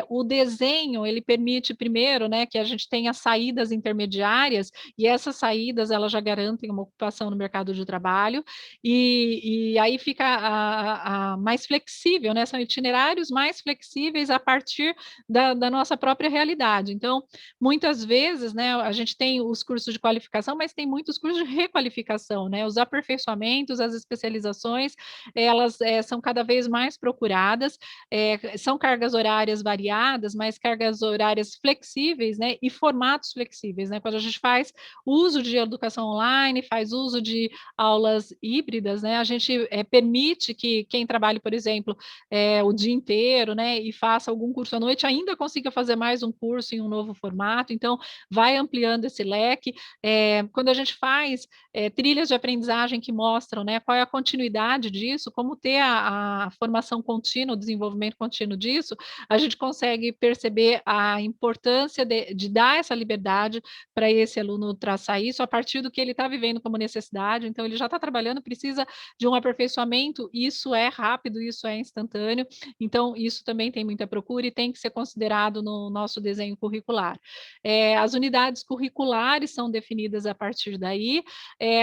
o desenho, ele permite primeiro, né, que a gente tenha saídas intermediárias, e essas saídas, elas já garantem uma ocupação no mercado de trabalho, e aí fica mais flexível, né, são itinerários mais flexíveis a partir da nossa própria realidade. Então, muitas vezes, né, a gente tem os cursos de qualificação, mas tem muitos cursos de requalificação, né, os aperfeiçoamentos, as especializações, elas são cada vez mais procuradas, são cargas horárias variadas, mas cargas horárias flexíveis, né, e formatos flexíveis, né, quando a gente faz uso de educação online, faz uso de aulas híbridas, né, a gente permite que quem trabalhe, por exemplo, o dia inteiro, né, e faça algum curso à noite, ainda consiga fazer mais um curso em um novo formato, então vai ampliando esse leque. Quando a gente faz trilhas de aprendizagem que mostram, né, qual é a continuidade disso, como ter a formação contínua, o desenvolvimento contínuo disso, a gente consegue perceber a importância de dar essa liberdade para esse aluno traçar isso a partir do que ele está vivendo como necessidade. Então, ele já está trabalhando, precisa de um aperfeiçoamento, isso é rápido, isso é instantâneo, então isso também tem muita procura e tem que ser considerado no nosso desenho curricular. As unidades curriculares são definidas a partir daí,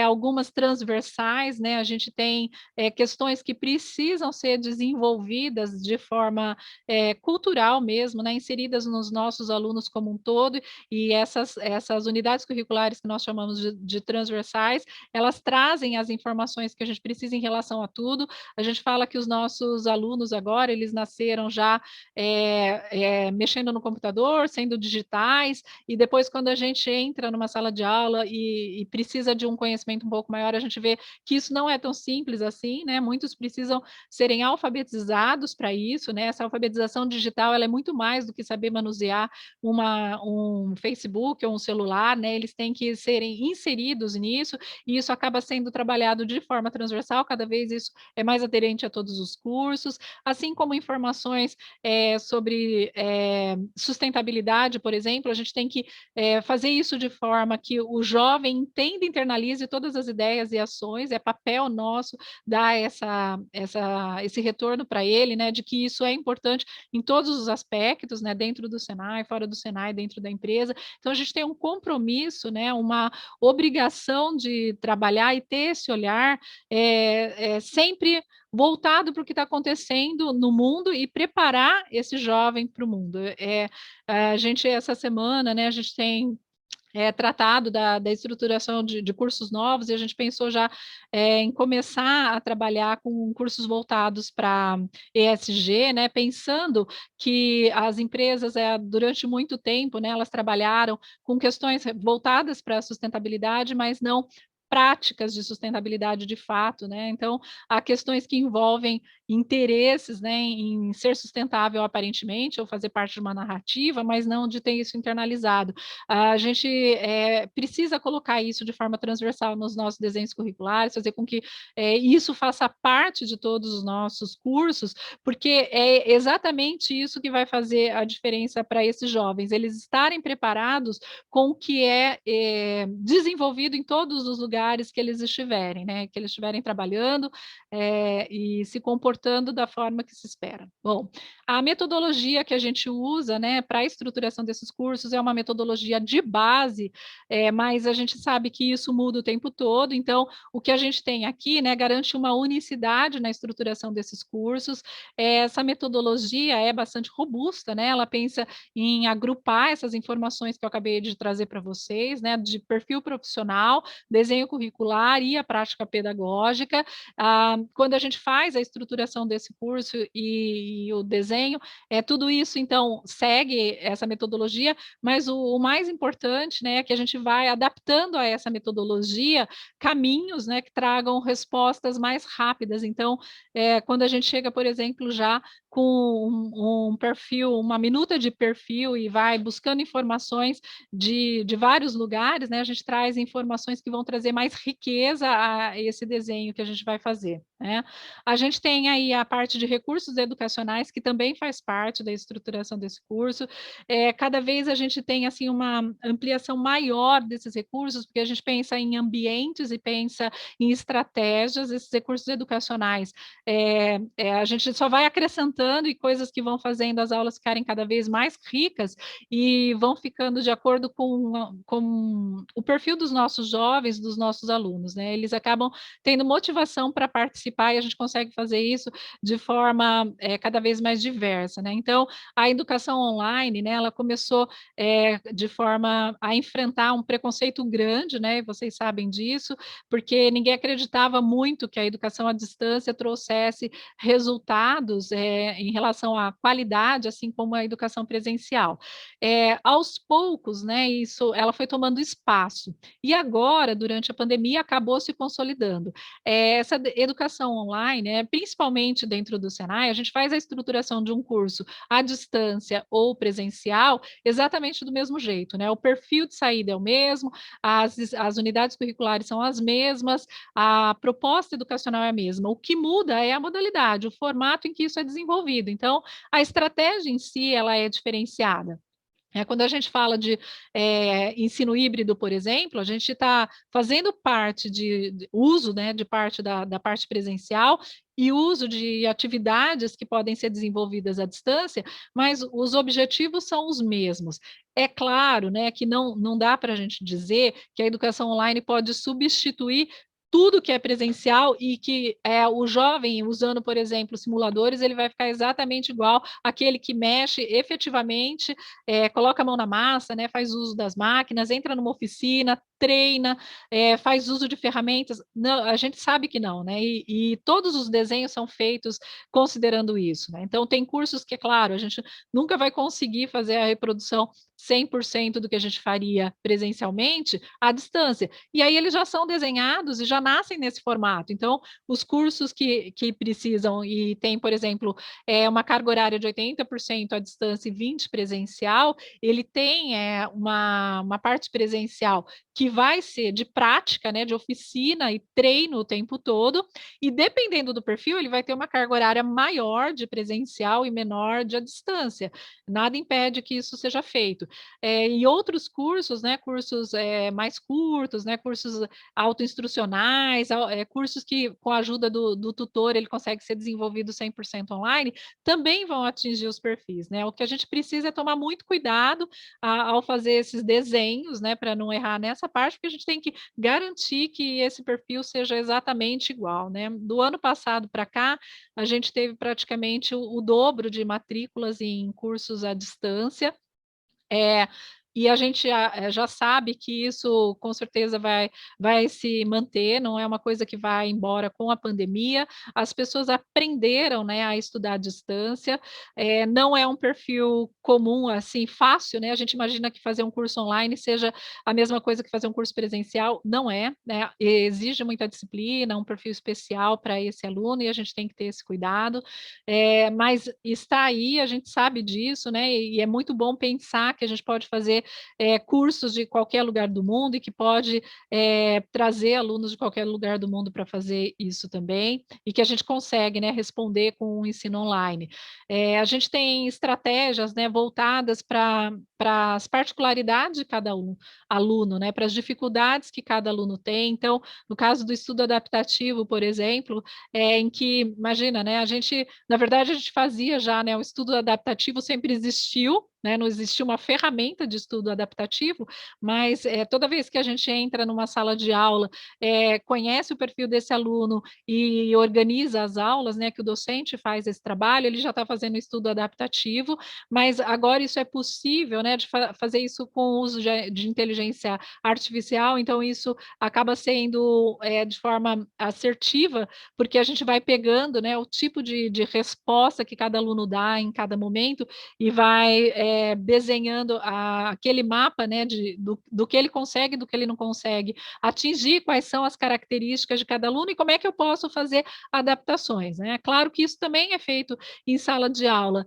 algumas transversais, né, a gente tem questões que precisam ser desenvolvidas de forma cultural mesmo, né, inseridas nos nossos alunos como um todo, e essas unidades curriculares que nós chamamos de transversais, elas trazem as informações que a gente precisa em relação a tudo. A gente fala que os nossos alunos agora, eles nasceram já mexendo no computador, sendo digitais, e depois quando a gente entra numa sala de aula e precisa de um conhecimento um pouco maior, a gente vê que isso não é tão simples assim, né? Muitos precisam serem alfabetizados para isso, né? Essa alfabetização digital, ela é muito mais do que saber manusear um Facebook ou um celular, né? Eles têm que serem inseridos nisso, e isso acaba sendo trabalhado de forma transversal, cada vez isso é mais aderente a todos os cursos, assim como informações sobre sustentabilidade, por exemplo, a gente tem que fazer isso de forma que o jovem entenda e internalize todas as ideias e ações, é papel nosso dar esse retorno para ele, né, de que isso é importante em todos os aspectos, né, dentro do Senai, fora do Senai, dentro da empresa. Então, a gente tem um compromisso, né, uma obrigação de trabalhar e ter esse olhar sempre voltado para o que está acontecendo no mundo e preparar esse jovem para o mundo. A gente, essa semana, né, a gente tem tratado da estruturação de cursos novos, e a gente pensou já em começar a trabalhar com cursos voltados para ESG, né, pensando que as empresas, durante muito tempo, né, elas trabalharam com questões voltadas para a sustentabilidade, mas não práticas de sustentabilidade de fato, né? Então, há questões que envolvem interesses, né, em ser sustentável aparentemente, ou fazer parte de uma narrativa, mas não de ter isso internalizado. A gente precisa colocar isso de forma transversal nos nossos desenhos curriculares, fazer com que isso faça parte de todos os nossos cursos, porque é exatamente isso que vai fazer a diferença para esses jovens, eles estarem preparados com o que desenvolvido em todos os lugares que eles estiverem, né? Que eles estiverem trabalhando e se comportando da forma que se espera. Bom, a metodologia que a gente usa, né, para a estruturação desses cursos é uma metodologia de base, mas a gente sabe que isso muda o tempo todo, então o que a gente tem aqui, né, garante uma unicidade na estruturação desses cursos. Essa metodologia é bastante robusta, né? Ela pensa em agrupar essas informações que eu acabei de trazer para vocês, né, de perfil profissional, desenho curricular e a prática pedagógica. Quando a gente faz a estruturação desse curso e o desenho, tudo isso, então, segue essa metodologia, mas o mais importante, né, é que a gente vai adaptando a essa metodologia caminhos, né, que tragam respostas mais rápidas. Então, quando a gente chega, por exemplo, já com um perfil, uma minuta de perfil e vai buscando informações de vários lugares, né, a gente traz informações que vão trazer mais riqueza a esse desenho que a gente vai fazer, né? A gente tem aí a parte de recursos educacionais, que também faz parte da estruturação desse curso. Cada vez a gente tem assim uma ampliação maior desses recursos, porque a gente pensa em ambientes e pensa em estratégias. Esses recursos educacionais, a gente só vai acrescentando e coisas que vão fazendo as aulas ficarem cada vez mais ricas e vão ficando de acordo com o perfil dos nossos jovens, dos nossos alunos, né? Eles acabam tendo motivação para participar e a gente consegue fazer isso de forma cada vez mais diversa, né? Então, a educação online, né, ela começou de forma a enfrentar um preconceito grande, né? E vocês sabem disso, porque ninguém acreditava muito que a educação à distância trouxesse resultados em relação à qualidade, assim como a educação presencial. Aos poucos, né, ela foi tomando espaço, e agora, durante a pandemia, acabou se consolidando. Essa educação online, principalmente dentro do Senai, a gente faz a estruturação de um curso à distância ou presencial exatamente do mesmo jeito, né? O perfil de saída é o mesmo, as unidades curriculares são as mesmas, a proposta educacional é a mesma. O que muda é a modalidade, o formato em que isso é desenvolvido. Então, a estratégia em si, ela é diferenciada. Quando a gente fala de ensino híbrido, por exemplo, a gente está fazendo parte de uso, né, de parte da parte presencial e uso de atividades que podem ser desenvolvidas à distância, mas os objetivos são os mesmos. É claro, né, que não dá para a gente dizer que a educação online pode substituir tudo que é presencial e que o jovem usando, por exemplo, simuladores, ele vai ficar exatamente igual àquele que mexe efetivamente, coloca a mão na massa, né, faz uso das máquinas, entra numa oficina, treina, faz uso de ferramentas. Não, a gente sabe que não, né? E todos os desenhos são feitos considerando isso, né? Então, tem cursos que, é claro, a gente nunca vai conseguir fazer a reprodução 100% do que a gente faria presencialmente à distância. E aí eles já são desenhados e já nascem nesse formato. Então, os cursos que precisam e tem, por exemplo, uma carga horária de 80% à distância e 20% presencial, ele tem uma parte presencial que vai ser de prática, né, de oficina e treino o tempo todo, e dependendo do perfil, ele vai ter uma carga horária maior de presencial e menor de à distância. Nada impede que isso seja feito. E outros cursos, né, cursos mais curtos, né, cursos autoinstrucionais, cursos que, com a ajuda do tutor, ele consegue ser desenvolvido 100% online, também vão atingir os perfis, né? O que a gente precisa é tomar muito cuidado ao fazer esses desenhos, né, para não errar nessa parte, porque a gente tem que garantir que esse perfil seja exatamente igual, né? Do ano passado para cá, a gente teve praticamente o dobro de matrículas em cursos à distância. e a gente já sabe que isso com certeza vai se manter, não é uma coisa que vai embora com a pandemia. As pessoas aprenderam, né, a estudar à distância, não é um perfil comum, assim, fácil, né? A gente imagina que fazer um curso online seja a mesma coisa que fazer um curso presencial, não é, né? Exige muita disciplina, um perfil especial para esse aluno, e a gente tem que ter esse cuidado. Mas está aí, a gente sabe disso, né? E é muito bom pensar que a gente pode fazer cursos de qualquer lugar do mundo e que pode trazer alunos de qualquer lugar do mundo para fazer isso também, e que a gente consegue, né, responder com o ensino online. A gente tem estratégias, né, voltadas para as particularidades de cada aluno, né, para as dificuldades que cada aluno tem. Então, no caso do estudo adaptativo, por exemplo, em que, imagina, né, na verdade, a gente fazia já, né, o estudo adaptativo sempre existiu, né, não existia uma ferramenta de estudo adaptativo, mas toda vez que a gente entra numa sala de aula, conhece o perfil desse aluno e organiza as aulas, né, que o docente faz esse trabalho, ele já está fazendo estudo adaptativo, mas agora isso é possível, né, de fazer isso com o uso de inteligência artificial, então isso acaba sendo de forma assertiva, porque a gente vai pegando, né, o tipo de resposta que cada aluno dá em cada momento e vai desenhando aquele mapa, né, do que ele consegue e do que ele não consegue atingir, quais são as características de cada aluno e como é que eu posso fazer adaptações, né? Claro que isso também é feito em sala de aula.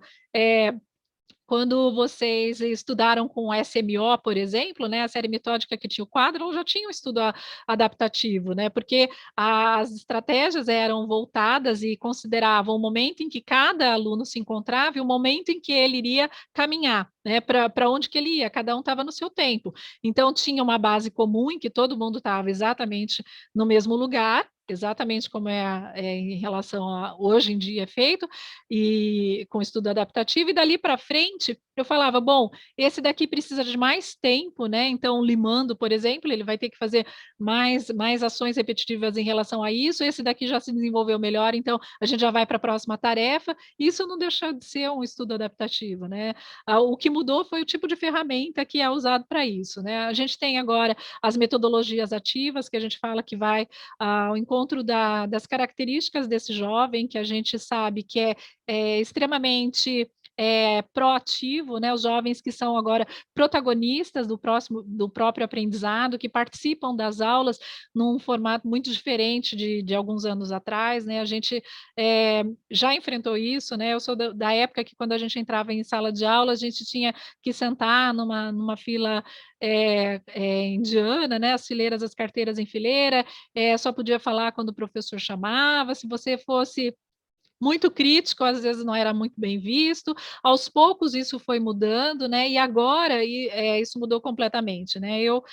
Quando vocês estudaram com o SMO, por exemplo, né, a série metódica que tinha o quadro, já tinha um estudo adaptativo, né, porque as estratégias eram voltadas e consideravam o momento em que cada aluno se encontrava e o momento em que ele iria caminhar, né, para onde que ele ia, cada um estava no seu tempo. Então, tinha uma base comum em que todo mundo estava exatamente no mesmo lugar, exatamente como em relação a hoje em dia é feito, e com estudo adaptativo, e dali para frente eu falava, bom, esse daqui precisa de mais tempo, né? Então, limando, por exemplo, ele vai ter que fazer mais ações repetitivas em relação a isso, esse daqui já se desenvolveu melhor, então a gente já vai para a próxima tarefa. Isso não deixa de ser um estudo adaptativo, né? O que mudou foi o tipo de ferramenta que é usado para isso, né? A gente tem agora as metodologias ativas, que a gente fala que vai ao encontro das características desse jovem, que a gente sabe que é extremamente proativo, né? Os jovens que são agora protagonistas do próprio aprendizado, que participam das aulas num formato muito diferente de alguns anos atrás, né? A gente já enfrentou isso, né? Eu sou da época que quando a gente entrava em sala de aula, a gente tinha que sentar numa fila indiana, né? As fileiras, as carteiras em fileira, só podia falar quando o professor chamava. Se você fosse muito crítico, às vezes não era muito bem visto. Aos poucos isso foi mudando, né? E agora isso mudou completamente, né? Eu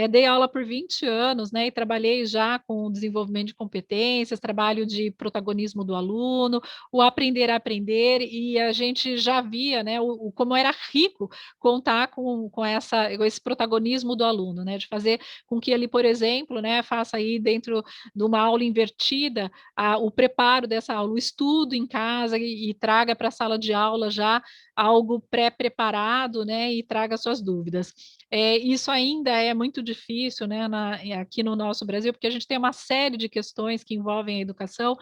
dei aula por 20 anos, né? E trabalhei já com o desenvolvimento de competências, trabalho de protagonismo do aluno, o aprender a aprender, e a gente já via, né? Como era rico contar com esse protagonismo do aluno, né? De fazer com que ele, por exemplo, né? Faça aí dentro de uma aula invertida o preparo dessa aula, o estudo em casa e traga para a sala de aula já algo pré-preparado, né, e traga suas dúvidas. Isso ainda é muito difícil, né, aqui no nosso Brasil, porque a gente tem uma série de questões que envolvem a educação,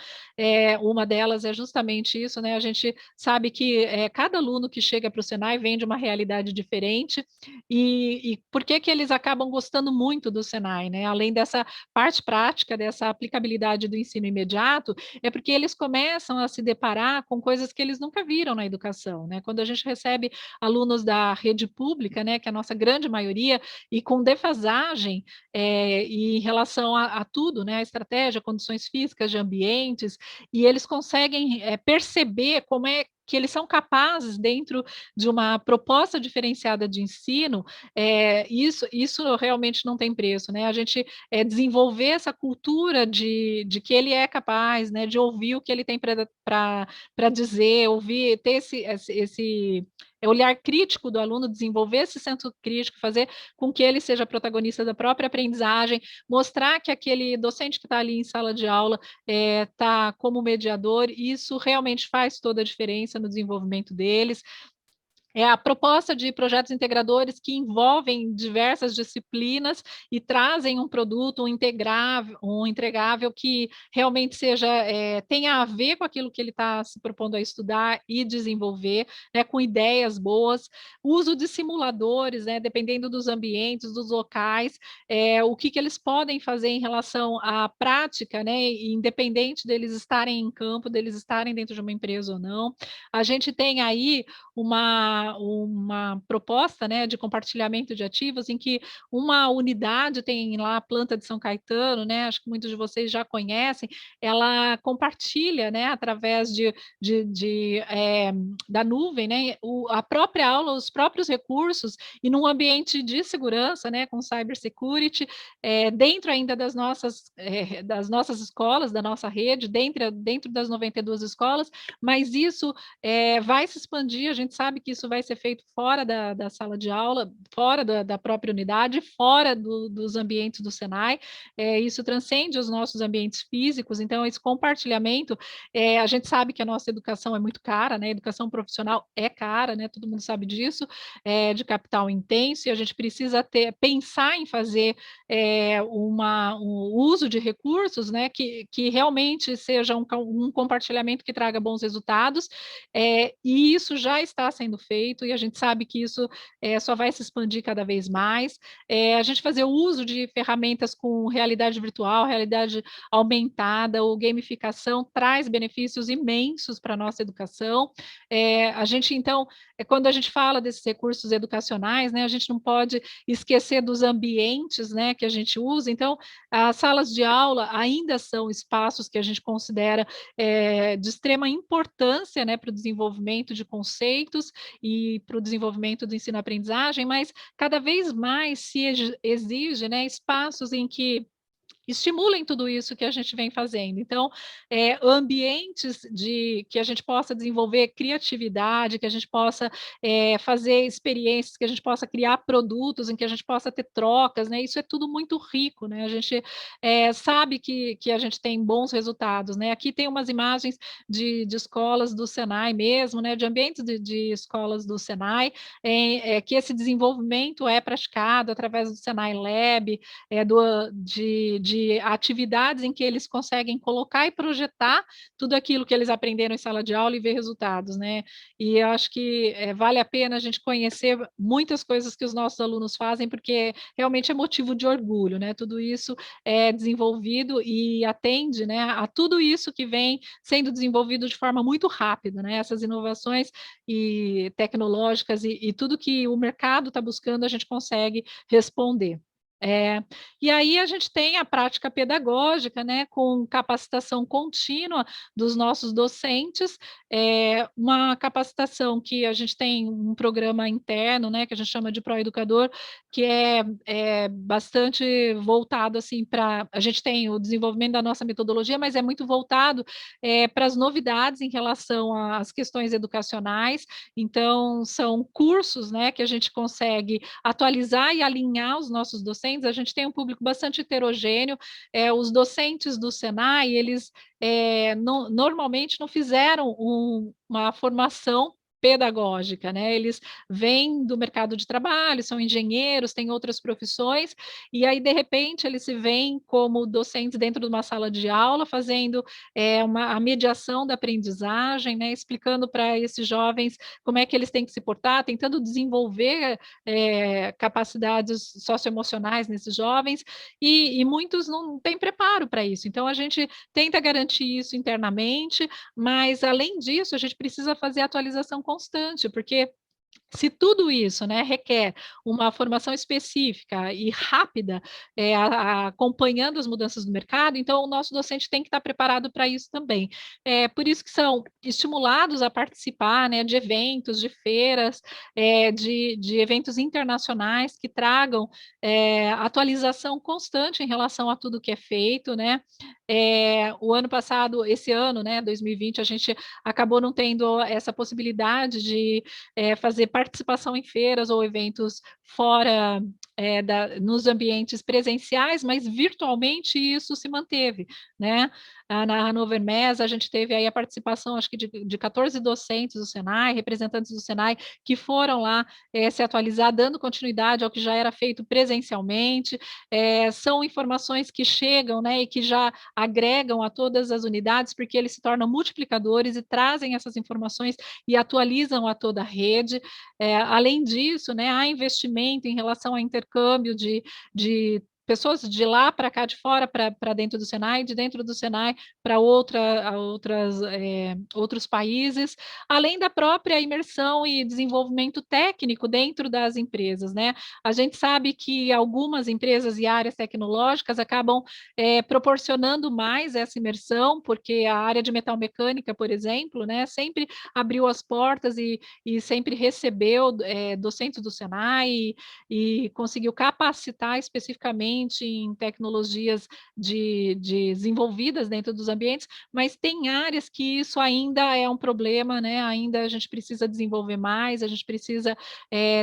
uma delas é justamente isso, né, a gente sabe que cada aluno que chega para o Senai vem de uma realidade diferente, e por que que eles acabam gostando muito do Senai, né, além dessa parte prática, dessa aplicabilidade do ensino imediato, é porque eles começam a se deparar com coisas que eles nunca viram na educação, né? Quando a gente recebe alunos da rede pública, né, que é a nossa grande maioria, e com defasagem em relação a tudo, né, a estratégia, condições físicas de ambientes, e eles conseguem perceber como é que eles são capazes, dentro de uma proposta diferenciada de ensino, isso realmente não tem preço, né? A gente desenvolver essa cultura de que ele é capaz, né, de ouvir o que ele tem para dizer, ouvir, ter esse olhar crítico do aluno, desenvolver esse senso crítico, fazer com que ele seja protagonista da própria aprendizagem, mostrar que aquele docente que está ali em sala de aula está como mediador, e isso realmente faz toda a diferença no desenvolvimento deles. É a proposta de projetos integradores que envolvem diversas disciplinas e trazem um produto, um entregável que realmente tenha a ver com aquilo que ele está se propondo a estudar e desenvolver, né, com ideias boas, uso de simuladores, né, dependendo dos ambientes, dos locais, o que eles podem fazer em relação à prática, né, independente deles estarem em campo, deles estarem dentro de uma empresa ou não. A gente tem aí uma proposta, né, de compartilhamento de ativos em que uma unidade tem lá a planta de São Caetano, né, acho que muitos de vocês já conhecem, ela compartilha, né, através da nuvem, né, a própria aula, os próprios recursos e num ambiente de segurança, né, com cybersecurity, dentro ainda das nossas escolas, da nossa rede, dentro das 92 escolas, mas isso vai se expandir, a gente sabe que isso vai ser feito fora da sala de aula, fora da própria unidade, fora dos ambientes do Senai, isso transcende os nossos ambientes físicos, então esse compartilhamento, a gente sabe que a nossa educação é muito cara, né, a educação profissional é cara, né, todo mundo sabe disso, de capital intenso, e a gente precisa pensar em fazer um uso de recursos, né, que realmente seja um compartilhamento que traga bons resultados, e isso já está sendo feito, e a gente sabe que isso só vai se expandir cada vez mais. A gente fazer o uso de ferramentas com realidade virtual, realidade aumentada, ou gamificação, traz benefícios imensos para a nossa educação. A gente, então, quando a gente fala desses recursos educacionais, né, a gente não pode esquecer dos ambientes, né, que a gente usa. Então, as salas de aula ainda são espaços que a gente considera de extrema importância, né, para o desenvolvimento de conceitos e para o desenvolvimento do ensino-aprendizagem, mas cada vez mais se exige, né, espaços em que estimulem tudo isso que a gente vem fazendo. Então, ambientes que a gente possa desenvolver criatividade, que a gente possa fazer experiências, que a gente possa criar produtos, em que a gente possa ter trocas, né? Isso é tudo muito rico, né? A gente sabe que a gente tem bons resultados, né? Aqui tem umas imagens de escolas do Senai mesmo, né? De ambientes de escolas do Senai, que esse desenvolvimento é praticado através do Senai Lab, de atividades em que eles conseguem colocar e projetar tudo aquilo que eles aprenderam em sala de aula e ver resultados, né? E eu acho que vale a pena a gente conhecer muitas coisas que os nossos alunos fazem, porque realmente é motivo de orgulho, né? Tudo isso é desenvolvido e atende, né, a tudo isso que vem sendo desenvolvido de forma muito rápida, né? Essas inovações e tecnológicas e tudo que o mercado está buscando, a gente consegue responder. E aí a gente tem a prática pedagógica, né, com capacitação contínua dos nossos docentes, uma capacitação que a gente tem um programa interno, né, que a gente chama de Proeducador, que é bastante voltado assim para a gente tem o desenvolvimento da nossa metodologia, mas é muito voltado para as novidades em relação às questões educacionais. Então são cursos, né, que a gente consegue atualizar e alinhar os nossos docentes. A gente tem um público bastante heterogêneo, os docentes do Senai, eles normalmente não fizeram uma formação pedagógica, né? Eles vêm do mercado de trabalho, são engenheiros, têm outras profissões, e aí, de repente, eles se veem como docentes dentro de uma sala de aula, fazendo a mediação da aprendizagem, né? Explicando para esses jovens como é que eles têm que se portar, tentando desenvolver capacidades socioemocionais nesses jovens, e muitos não têm preparo para isso. Então, a gente tenta garantir isso internamente, mas, além disso, a gente precisa fazer atualização constante, porque se tudo isso, né, requer uma formação específica e rápida, acompanhando as mudanças do mercado, então o nosso docente tem que estar preparado para isso também. Por isso que são estimulados a participar, né, de eventos, de feiras, de eventos internacionais que tragam atualização constante em relação a tudo que é feito, né? O ano passado, esse ano, né, 2020, a gente acabou não tendo essa possibilidade de fazer participação em feiras ou eventos fora nos ambientes presenciais, mas virtualmente isso se manteve, né? Na Hannover Messe, a gente teve aí a participação, acho que de 14 docentes do Senai, representantes do Senai, que foram lá se atualizar, dando continuidade ao que já era feito presencialmente. São informações que chegam, né, e que já agregam a todas as unidades, porque eles se tornam multiplicadores e trazem essas informações e atualizam a toda a rede. Além disso, né, há investimento em relação ao intercâmbio de pessoas de lá para cá, de fora para dentro do Senai, de dentro do Senai para outros países, além da própria imersão e desenvolvimento técnico dentro das empresas, né? A gente sabe que algumas empresas e áreas tecnológicas acabam proporcionando mais essa imersão, porque a área de metalmecânica, por exemplo, né, sempre abriu as portas e sempre recebeu docentes do Senai e conseguiu capacitar especificamente em tecnologias desenvolvidas dentro dos ambientes, mas tem áreas que isso ainda é um problema, né? Ainda a gente precisa desenvolver mais, a gente precisa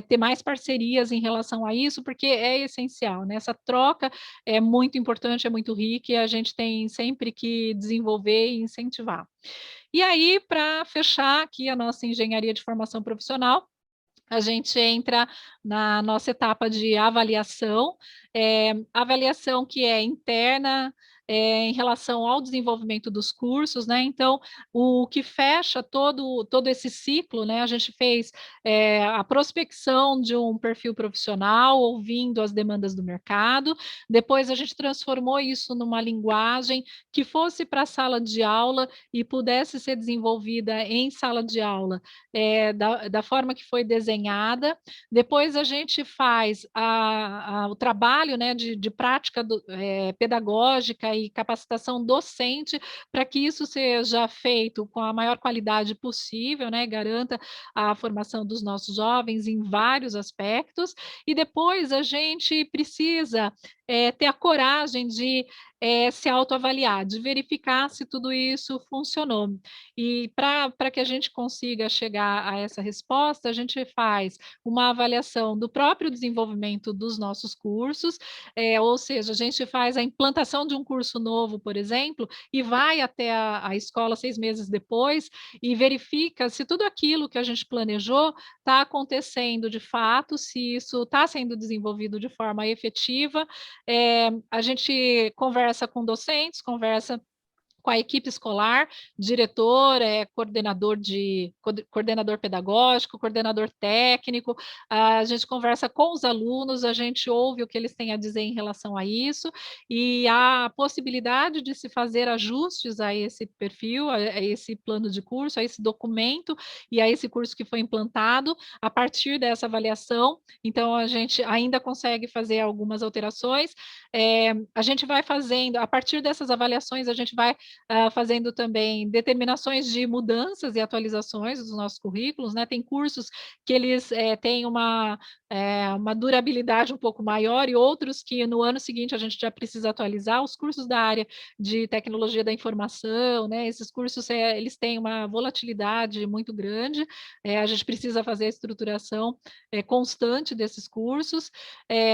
ter mais parcerias em relação a isso, porque é essencial, né? Essa troca é muito importante, é muito rica e a gente tem sempre que desenvolver e incentivar. E aí, para fechar aqui a nossa engenharia de formação profissional, a gente entra na nossa etapa de avaliação, avaliação que é interna, em relação ao desenvolvimento dos cursos, né? Então, o que fecha todo esse ciclo, né? A gente fez a prospecção de um perfil profissional, ouvindo as demandas do mercado, depois a gente transformou isso numa linguagem que fosse para a sala de aula e pudesse ser desenvolvida em sala de aula, da forma que foi desenhada. Depois a gente faz o trabalho, né, de prática pedagógica e capacitação docente para que isso seja feito com a maior qualidade possível, né, garanta a formação dos nossos jovens em vários aspectos. E depois a gente precisa ter a coragem de se autoavaliar, de verificar se tudo isso funcionou. E para que a gente consiga chegar a essa resposta, a gente faz uma avaliação do próprio desenvolvimento dos nossos cursos, ou seja, a gente faz a implantação de um curso novo, por exemplo, e vai até a escola 6 meses depois e verifica se tudo aquilo que a gente planejou está acontecendo de fato, se isso está sendo desenvolvido de forma efetiva. A gente conversa com docentes, conversa com a equipe escolar, diretor, coordenador pedagógico, coordenador técnico, a gente conversa com os alunos, a gente ouve o que eles têm a dizer em relação a isso, e a possibilidade de se fazer ajustes a esse perfil, a esse plano de curso, a esse documento e a esse curso que foi implantado, a partir dessa avaliação. Então, a gente ainda consegue fazer algumas alterações, a gente vai fazendo, a partir dessas avaliações, a gente vai fazendo também determinações de mudanças e atualizações dos nossos currículos, né? Tem cursos que eles têm uma durabilidade um pouco maior e outros que no ano seguinte a gente já precisa atualizar. Os cursos da área de tecnologia da informação, né? Esses cursos eles têm uma volatilidade muito grande, a gente precisa fazer a estruturação constante desses cursos.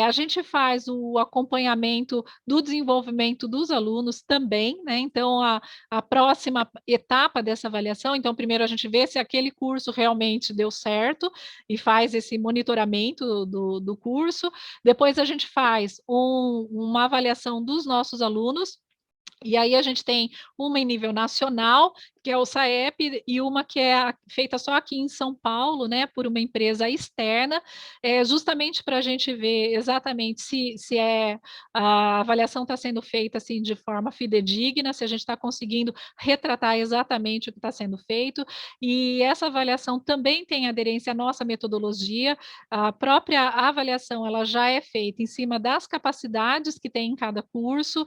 A gente faz o acompanhamento do desenvolvimento dos alunos também, né? Então, a próxima etapa dessa avaliação, então, primeiro a gente vê se aquele curso realmente deu certo e faz esse monitoramento do curso, depois a gente faz uma avaliação dos nossos alunos, e aí a gente tem uma em nível nacional, que é o SAEP, e uma que é feita só aqui em São Paulo, né, por uma empresa externa, justamente para a gente ver exatamente se a avaliação está sendo feita assim de forma fidedigna, se a gente está conseguindo retratar exatamente o que está sendo feito, e essa avaliação também tem aderência à nossa metodologia. A própria avaliação ela já é feita em cima das capacidades que tem em cada curso,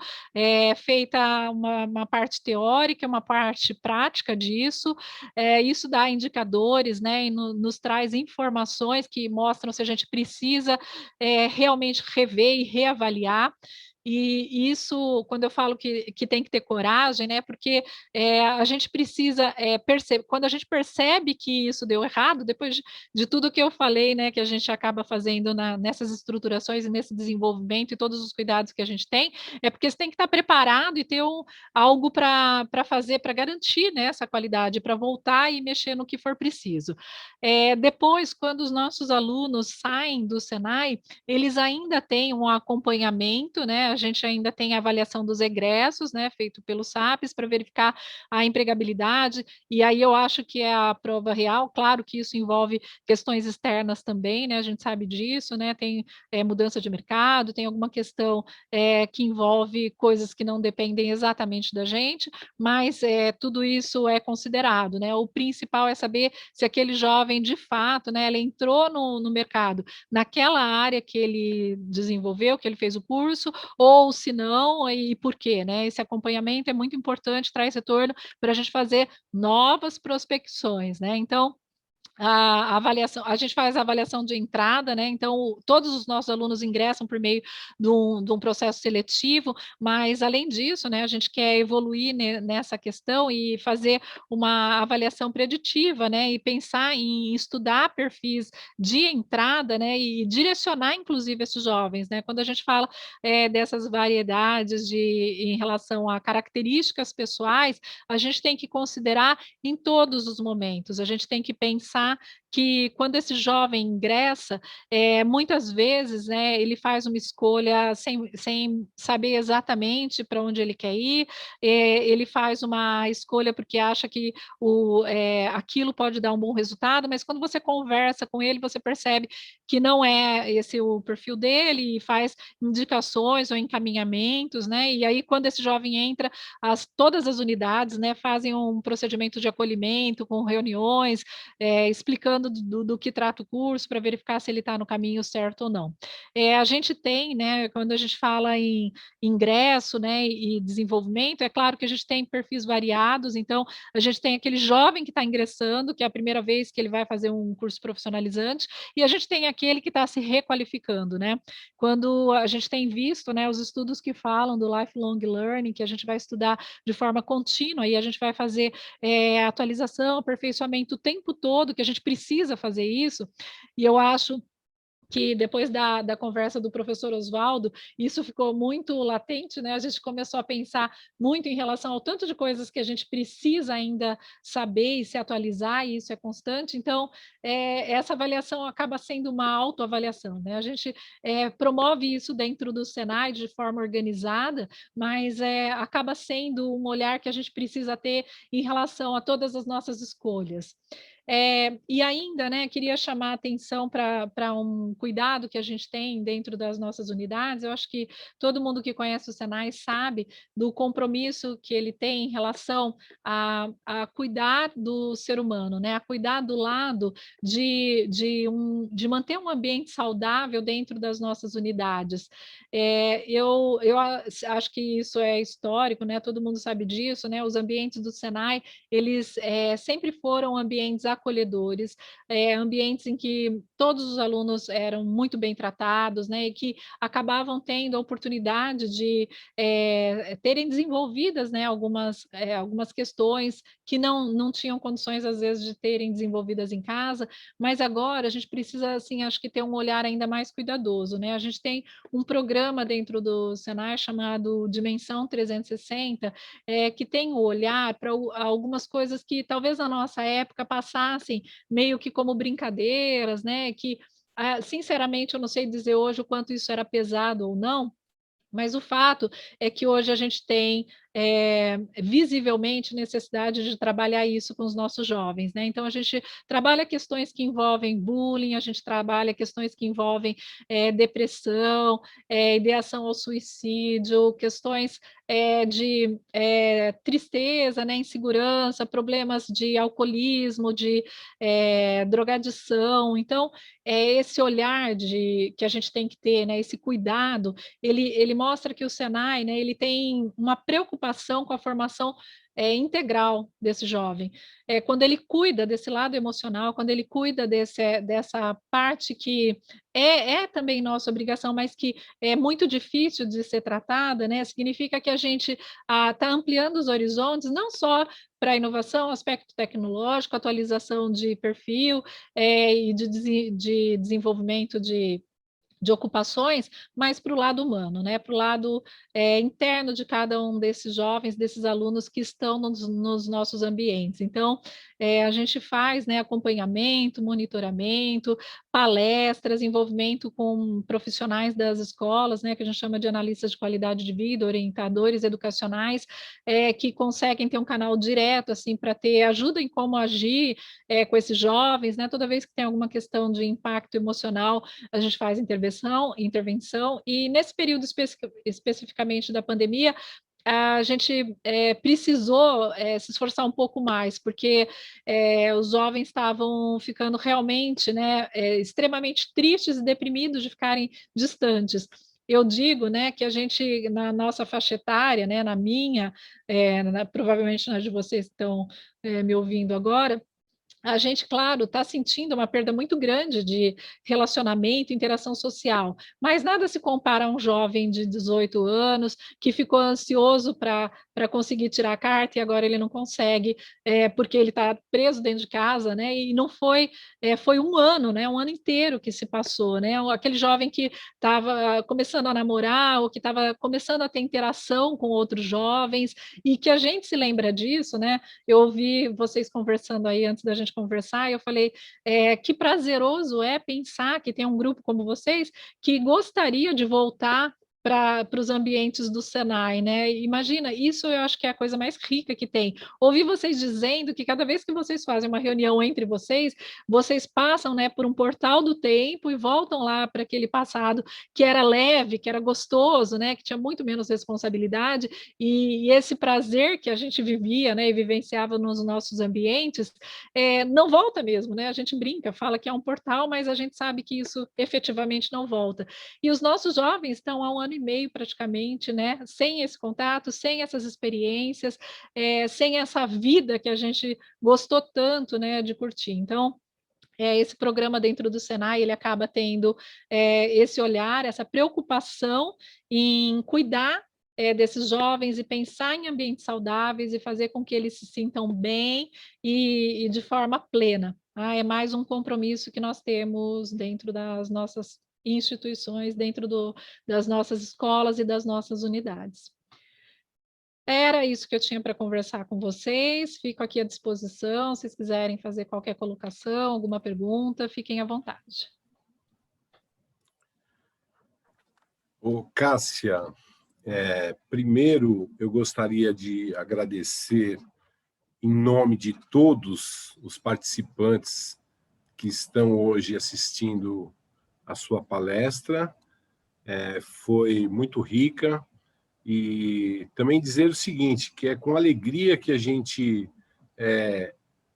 feita uma parte teórica, uma parte prática disso, isso dá indicadores, né, e nos traz informações que mostram se a gente precisa realmente rever e reavaliar. e isso, quando eu falo que tem que ter coragem, né, porque a gente precisa perceber, quando a gente percebe que isso deu errado, depois de tudo que eu falei, né, que a gente acaba fazendo nessas estruturações e nesse desenvolvimento e todos os cuidados que a gente tem, é porque você tem que estar preparado e ter algo para fazer, para garantir, né, essa qualidade, para voltar e mexer no que for preciso. Depois, quando os nossos alunos saem do Senai, eles ainda têm um acompanhamento, né, a gente ainda tem a avaliação dos egressos, né, feito pelo SAPES, para verificar a empregabilidade, e aí eu acho que é a prova real. Claro que isso envolve questões externas também, né, a gente sabe disso, né, tem mudança de mercado, tem alguma questão que envolve coisas que não dependem exatamente da gente, mas tudo isso é considerado, né, o principal é saber se aquele jovem, de fato, né, ele entrou no mercado naquela área que ele desenvolveu, que ele fez o curso, ou se não, e por quê, né? Esse acompanhamento é muito importante, traz retorno para a gente fazer novas prospecções, né? Então, a avaliação, a gente faz a avaliação de entrada, né? Então, todos os nossos alunos ingressam por meio de um processo seletivo, mas além disso, né, a gente quer evoluir nessa questão e fazer uma avaliação preditiva, né? E pensar em estudar perfis de entrada, né? E direcionar, inclusive, esses jovens, né? Quando a gente fala dessas variedades em relação a características pessoais, a gente tem que considerar em todos os momentos, a gente tem que pensar que quando esse jovem ingressa, muitas vezes, né, ele faz uma escolha sem saber exatamente para onde ele quer ir, ele faz uma escolha porque acha que aquilo pode dar um bom resultado, mas quando você conversa com ele, você percebe que não é esse o perfil dele e faz indicações ou encaminhamentos, né? E aí, quando esse jovem entra, todas as unidades, né, fazem um procedimento de acolhimento com reuniões, explicando do que trata o curso, para verificar se ele está no caminho certo ou não. A gente tem, né, quando a gente fala em ingresso, né, e desenvolvimento, é claro que a gente tem perfis variados, então a gente tem aquele jovem que está ingressando, que é a primeira vez que ele vai fazer um curso profissionalizante, e a gente tem aquele que está se requalificando, né? Quando a gente tem visto, né, os estudos que falam do lifelong learning, que a gente vai estudar de forma contínua e a gente vai fazer atualização, aperfeiçoamento o tempo todo, que a gente precisa fazer isso, e eu acho que depois da conversa do professor Oswaldo, isso ficou muito latente, né? A gente começou a pensar muito em relação ao tanto de coisas que a gente precisa ainda saber e se atualizar, e isso é constante. Então, essa avaliação acaba sendo uma autoavaliação, né? A gente promove isso dentro do Senai de forma organizada, mas acaba sendo um olhar que a gente precisa ter em relação a todas as nossas escolhas. E ainda, né, queria chamar a atenção para um cuidado que a gente tem dentro das nossas unidades. Eu acho que todo mundo que conhece o Senai sabe do compromisso que ele tem em relação a cuidar do ser humano, né, a cuidar do lado de manter um ambiente saudável dentro das nossas unidades. Eu acho que isso é histórico, né, todo mundo sabe disso, né, os ambientes do Senai, eles sempre foram ambientes acolhedores, ambientes em que todos os alunos eram muito bem tratados, né, e que acabavam tendo a oportunidade de terem desenvolvidas, né, algumas questões que não tinham condições, às vezes, de terem desenvolvidas em casa, mas agora a gente precisa, assim, acho que ter um olhar ainda mais cuidadoso, né? A gente tem um programa dentro do Senai chamado Dimensão 360, que tem o olhar para algumas coisas que talvez na nossa época passassem meio que como brincadeiras, né? Que, sinceramente, eu não sei dizer hoje o quanto isso era pesado ou não, mas o fato é que hoje a gente tem visivelmente necessidade de trabalhar isso com os nossos jovens, né? Então a gente trabalha questões que envolvem bullying, a gente trabalha questões que envolvem depressão, ideação ao suicídio, questões de tristeza, né, insegurança, problemas de alcoolismo, de drogadição. Então, esse olhar que a gente tem que ter, né, esse cuidado, ele mostra que o Senai, né, ele tem uma preocupação com a formação integral desse jovem. Quando ele cuida desse lado emocional, quando ele cuida dessa parte que é também nossa obrigação, mas que é muito difícil de ser tratada, né? Significa que a gente está ampliando os horizontes, não só para a inovação, aspecto tecnológico, atualização de perfil e de desenvolvimento de ocupações, mas para o lado humano, né? Para o lado interno de cada um desses jovens, desses alunos que estão nos nossos ambientes. Então, a gente faz, né, acompanhamento, monitoramento, palestras, envolvimento com profissionais das escolas, né, que a gente chama de analistas de qualidade de vida, orientadores educacionais, que conseguem ter um canal direto assim para ter ajuda em como agir com esses jovens, né? Toda vez que tem alguma questão de impacto emocional, a gente faz intervenção, e nesse período especificamente da pandemia, a gente precisou se esforçar um pouco mais, porque os jovens estavam ficando realmente, né, extremamente tristes e deprimidos de ficarem distantes. Eu digo, né, que a gente, na nossa faixa etária, né, na minha, provavelmente nas de vocês que estão me ouvindo agora, a gente, claro, está sentindo uma perda muito grande de relacionamento, interação social, mas nada se compara a um jovem de 18 anos que ficou ansioso para conseguir tirar a carta e agora ele não consegue, porque ele está preso dentro de casa, né? E não foi, foi um ano, né? Um ano inteiro que se passou, né? Aquele jovem que estava começando a namorar ou que estava começando a ter interação com outros jovens e que a gente se lembra disso, né? Eu ouvi vocês conversando aí antes da gente conversar, e eu falei que prazeroso é pensar que tem um grupo como vocês que gostaria de voltar para os ambientes do Senai, né? Imagina, isso eu acho que é a coisa mais rica que tem. Ouvi vocês dizendo que cada vez que vocês fazem uma reunião entre vocês, vocês passam, né, por um portal do tempo e voltam lá para aquele passado que era leve, que era gostoso, né, que tinha muito menos responsabilidade, e esse prazer que a gente vivia, né, e vivenciava nos nossos ambientes, não volta mesmo, né? A gente brinca, fala que é um portal, mas a gente sabe que isso efetivamente não volta. E os nossos jovens estão há um ano e meio praticamente, né, sem esse contato, sem essas experiências, sem essa vida que a gente gostou tanto, né, de curtir. Então, esse programa dentro do Senai, ele acaba tendo esse olhar, essa preocupação em cuidar desses jovens e pensar em ambientes saudáveis e fazer com que eles se sintam bem e de forma plena. É mais um compromisso que nós temos dentro das nossas instituições, dentro das nossas escolas e das nossas unidades. Era isso que eu tinha para conversar com vocês. Fico aqui à disposição, se vocês quiserem fazer qualquer colocação, alguma pergunta, fiquem à vontade. Ô, Cássia, primeiro eu gostaria de agradecer em nome de todos os participantes que estão hoje assistindo a sua palestra. Foi muito rica. E também dizer o seguinte, que é com alegria que a gente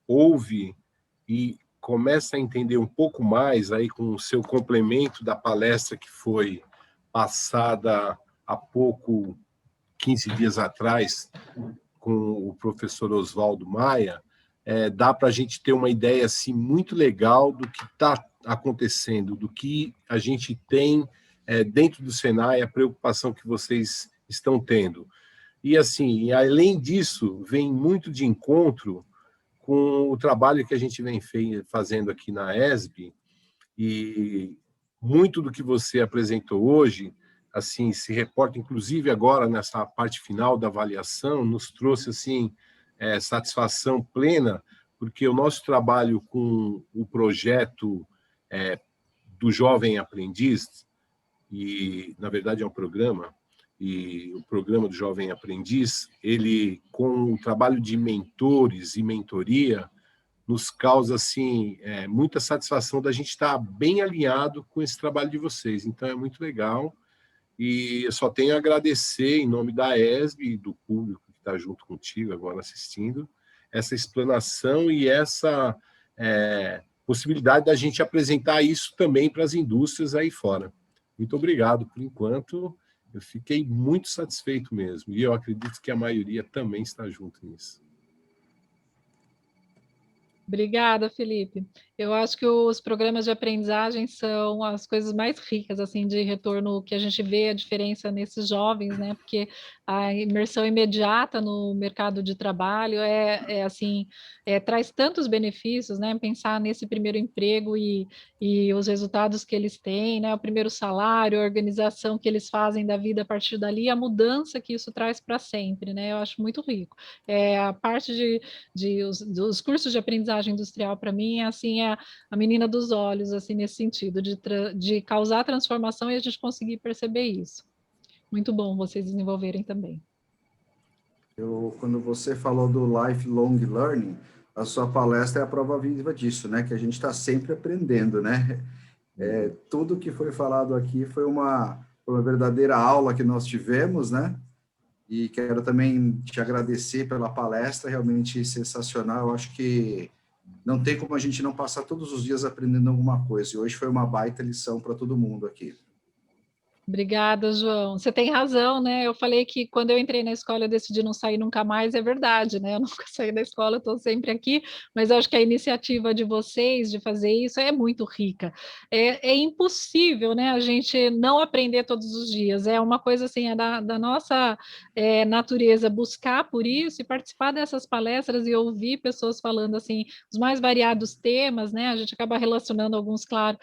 ouve e começa a entender um pouco mais aí com o seu complemento da palestra que foi passada há 15 dias atrás, com o professor Oswaldo Maia, dá para a gente ter uma ideia assim, muito legal do que está acontecendo, do que a gente tem dentro do Senai, a preocupação que vocês estão tendo. E, assim, além disso, vem muito de encontro com o trabalho que a gente vem fazendo aqui na ESB, e muito do que você apresentou hoje, assim, se reporta, inclusive agora nessa parte final da avaliação, nos trouxe, assim, satisfação plena, porque o nosso trabalho com o projeto do Jovem Aprendiz, e, na verdade, é um programa, e o programa do Jovem Aprendiz, ele, com o trabalho de mentores e mentoria, nos causa, assim, muita satisfação da gente estar bem alinhado com esse trabalho de vocês. Então, é muito legal. E eu só tenho a agradecer, em nome da ESB e do público que está junto contigo agora assistindo, essa explanação e essa possibilidade da gente apresentar isso também para as indústrias aí fora. Muito obrigado por enquanto. Eu fiquei muito satisfeito mesmo, e eu acredito que a maioria também está junto nisso. Obrigada, Felipe. Eu acho que os programas de aprendizagem são as coisas mais ricas, assim, de retorno que a gente vê a diferença nesses jovens, né? Porque a imersão imediata no mercado de trabalho traz tantos benefícios, né? Pensar nesse primeiro emprego e os resultados que eles têm, né? O primeiro salário, a organização que eles fazem da vida a partir dali, a mudança que isso traz para sempre, né? Eu acho muito rico. A parte dos cursos de aprendizagem industrial, para mim, é a menina dos olhos, assim, nesse sentido, de causar transformação e a gente conseguir perceber isso. Muito bom vocês desenvolverem também. Quando você falou do lifelong learning, a sua palestra é a prova viva disso, né? Que a gente está sempre aprendendo, né? Tudo que foi falado aqui foi uma verdadeira aula que nós tivemos, né? E quero também te agradecer pela palestra, realmente sensacional. Eu acho que não tem como a gente não passar todos os dias aprendendo alguma coisa. E hoje foi uma baita lição para todo mundo aqui. Obrigada, João. Você tem razão, né? Eu falei que quando eu entrei na escola eu decidi não sair nunca mais, é verdade, né? Eu nunca saí da escola, estou sempre aqui, mas eu acho que a iniciativa de vocês de fazer isso é muito rica. É impossível, né? A gente não aprender todos os dias. É uma coisa assim, da nossa natureza buscar por isso e participar dessas palestras e ouvir pessoas falando assim, os mais variados temas, né? A gente acaba relacionando alguns, claro,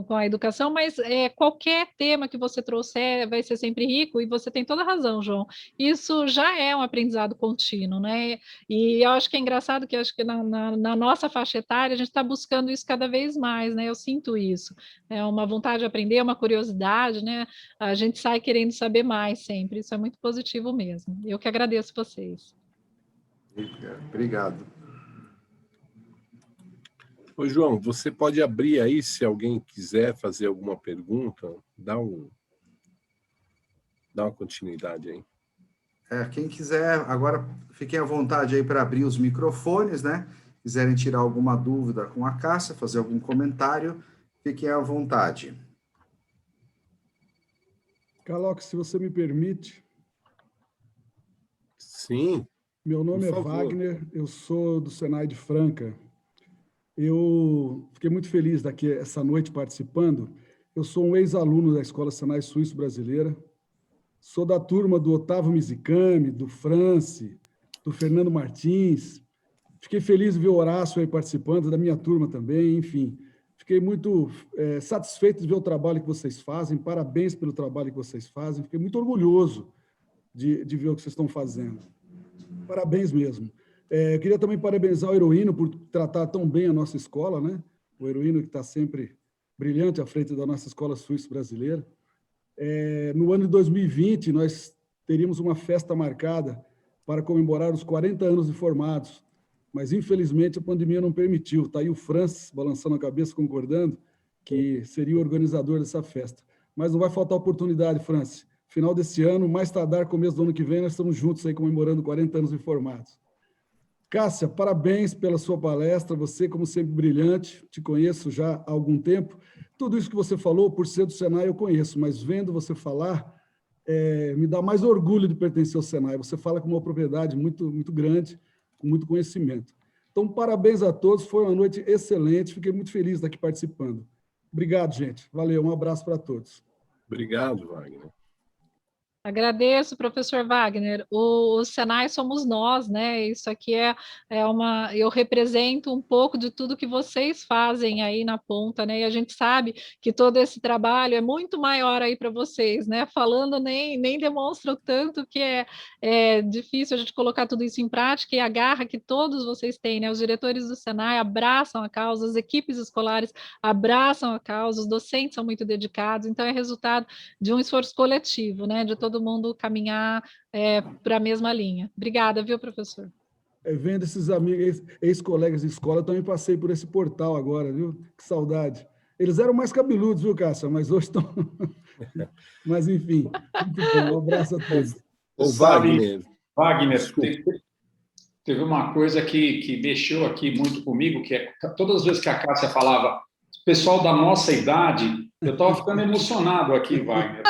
com a educação, mas qualquer tema que você trouxer vai ser sempre rico, e você tem toda a razão, João. Isso já é um aprendizado contínuo, né? E eu acho que é engraçado que acho que na nossa faixa etária a gente está buscando isso cada vez mais, né? Eu sinto isso. É uma vontade de aprender, uma curiosidade, né? A gente sai querendo saber mais sempre. Isso é muito positivo mesmo. Eu que agradeço vocês. Obrigado. Ô, João, você pode abrir aí, se alguém quiser fazer alguma pergunta, dá uma continuidade aí. Quem quiser, agora fiquem à vontade aí para abrir os microfones, né? Quiserem tirar alguma dúvida com a Cássia, fazer algum comentário, fiquem à vontade. Calox, se você me permite. Sim. Meu nome é Wagner, eu sou do Senai de Franca. Eu fiquei muito feliz daqui essa noite participando. Eu sou um ex-aluno da Escola Senai Suíço Brasileira. Sou da turma do Otávio Mizicami, do France, do Fernando Martins. Fiquei feliz de ver o Horácio aí participando, da minha turma também, enfim. Fiquei muito satisfeito de ver o trabalho que vocês fazem. Parabéns pelo trabalho que vocês fazem. Fiquei muito orgulhoso de ver o que vocês estão fazendo. Parabéns mesmo. Eu queria também parabenizar o Heroíno por tratar tão bem a nossa escola, né? O Heroíno que está sempre brilhante à frente da nossa escola suíça brasileira. No ano de 2020, nós teríamos uma festa marcada para comemorar os 40 anos de formados, mas, infelizmente, a pandemia não permitiu. Está aí o Francis balançando a cabeça, concordando, que seria o organizador dessa festa. Mas não vai faltar oportunidade, Francis. Final desse ano, mais tardar, começo do ano que vem, nós estamos juntos aí comemorando 40 anos de formados. Cássia, parabéns pela sua palestra, você, como sempre, brilhante, te conheço já há algum tempo. Tudo isso que você falou, por ser do Senai, eu conheço, mas vendo você falar, me dá mais orgulho de pertencer ao Senai. Você fala com uma propriedade muito, muito grande, com muito conhecimento. Então, parabéns a todos, foi uma noite excelente, fiquei muito feliz de estar aqui participando. Obrigado, gente. Valeu, um abraço para todos. Obrigado, Wagner. Agradeço, professor Wagner. O Senai somos nós, né? Isso aqui eu represento um pouco de tudo que vocês fazem aí na ponta, né? E a gente sabe que todo esse trabalho é muito maior aí para vocês, né? Falando nem demonstra o tanto que é difícil a gente colocar tudo isso em prática, e a garra que todos vocês têm, né? Os diretores do Senai abraçam a causa, as equipes escolares abraçam a causa, os docentes são muito dedicados, então é resultado de um esforço coletivo, né? De todo mundo caminhar para a mesma linha. Obrigada, viu, professor? Vendo esses amigos, ex-colegas de escola, eu também passei por esse portal agora, viu? Que saudade. Eles eram mais cabeludos, viu, Cássia? Mas hoje estão... Mas, enfim, muito bom. Um abraço a todos. Ô, Wagner, teve uma coisa que mexeu aqui muito comigo, que é todas as vezes que a Cássia falava, pessoal da nossa idade, eu estava ficando emocionado aqui, Wagner.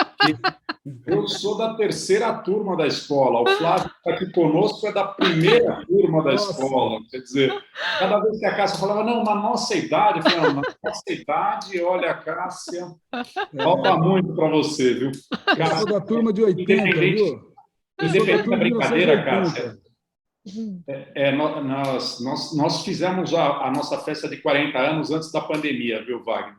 Eu sou da terceira turma da escola. O Flávio que está aqui conosco é da primeira turma da escola. Quer dizer, cada vez que a Cássia falava, não, na nossa idade, eu falava, na nossa idade, olha, Cássia, falta muito para você, viu? Eu sou da turma de 80, viu? Independente da brincadeira, Cássia, nós fizemos a nossa festa de 40 anos antes da pandemia, viu, Wagner?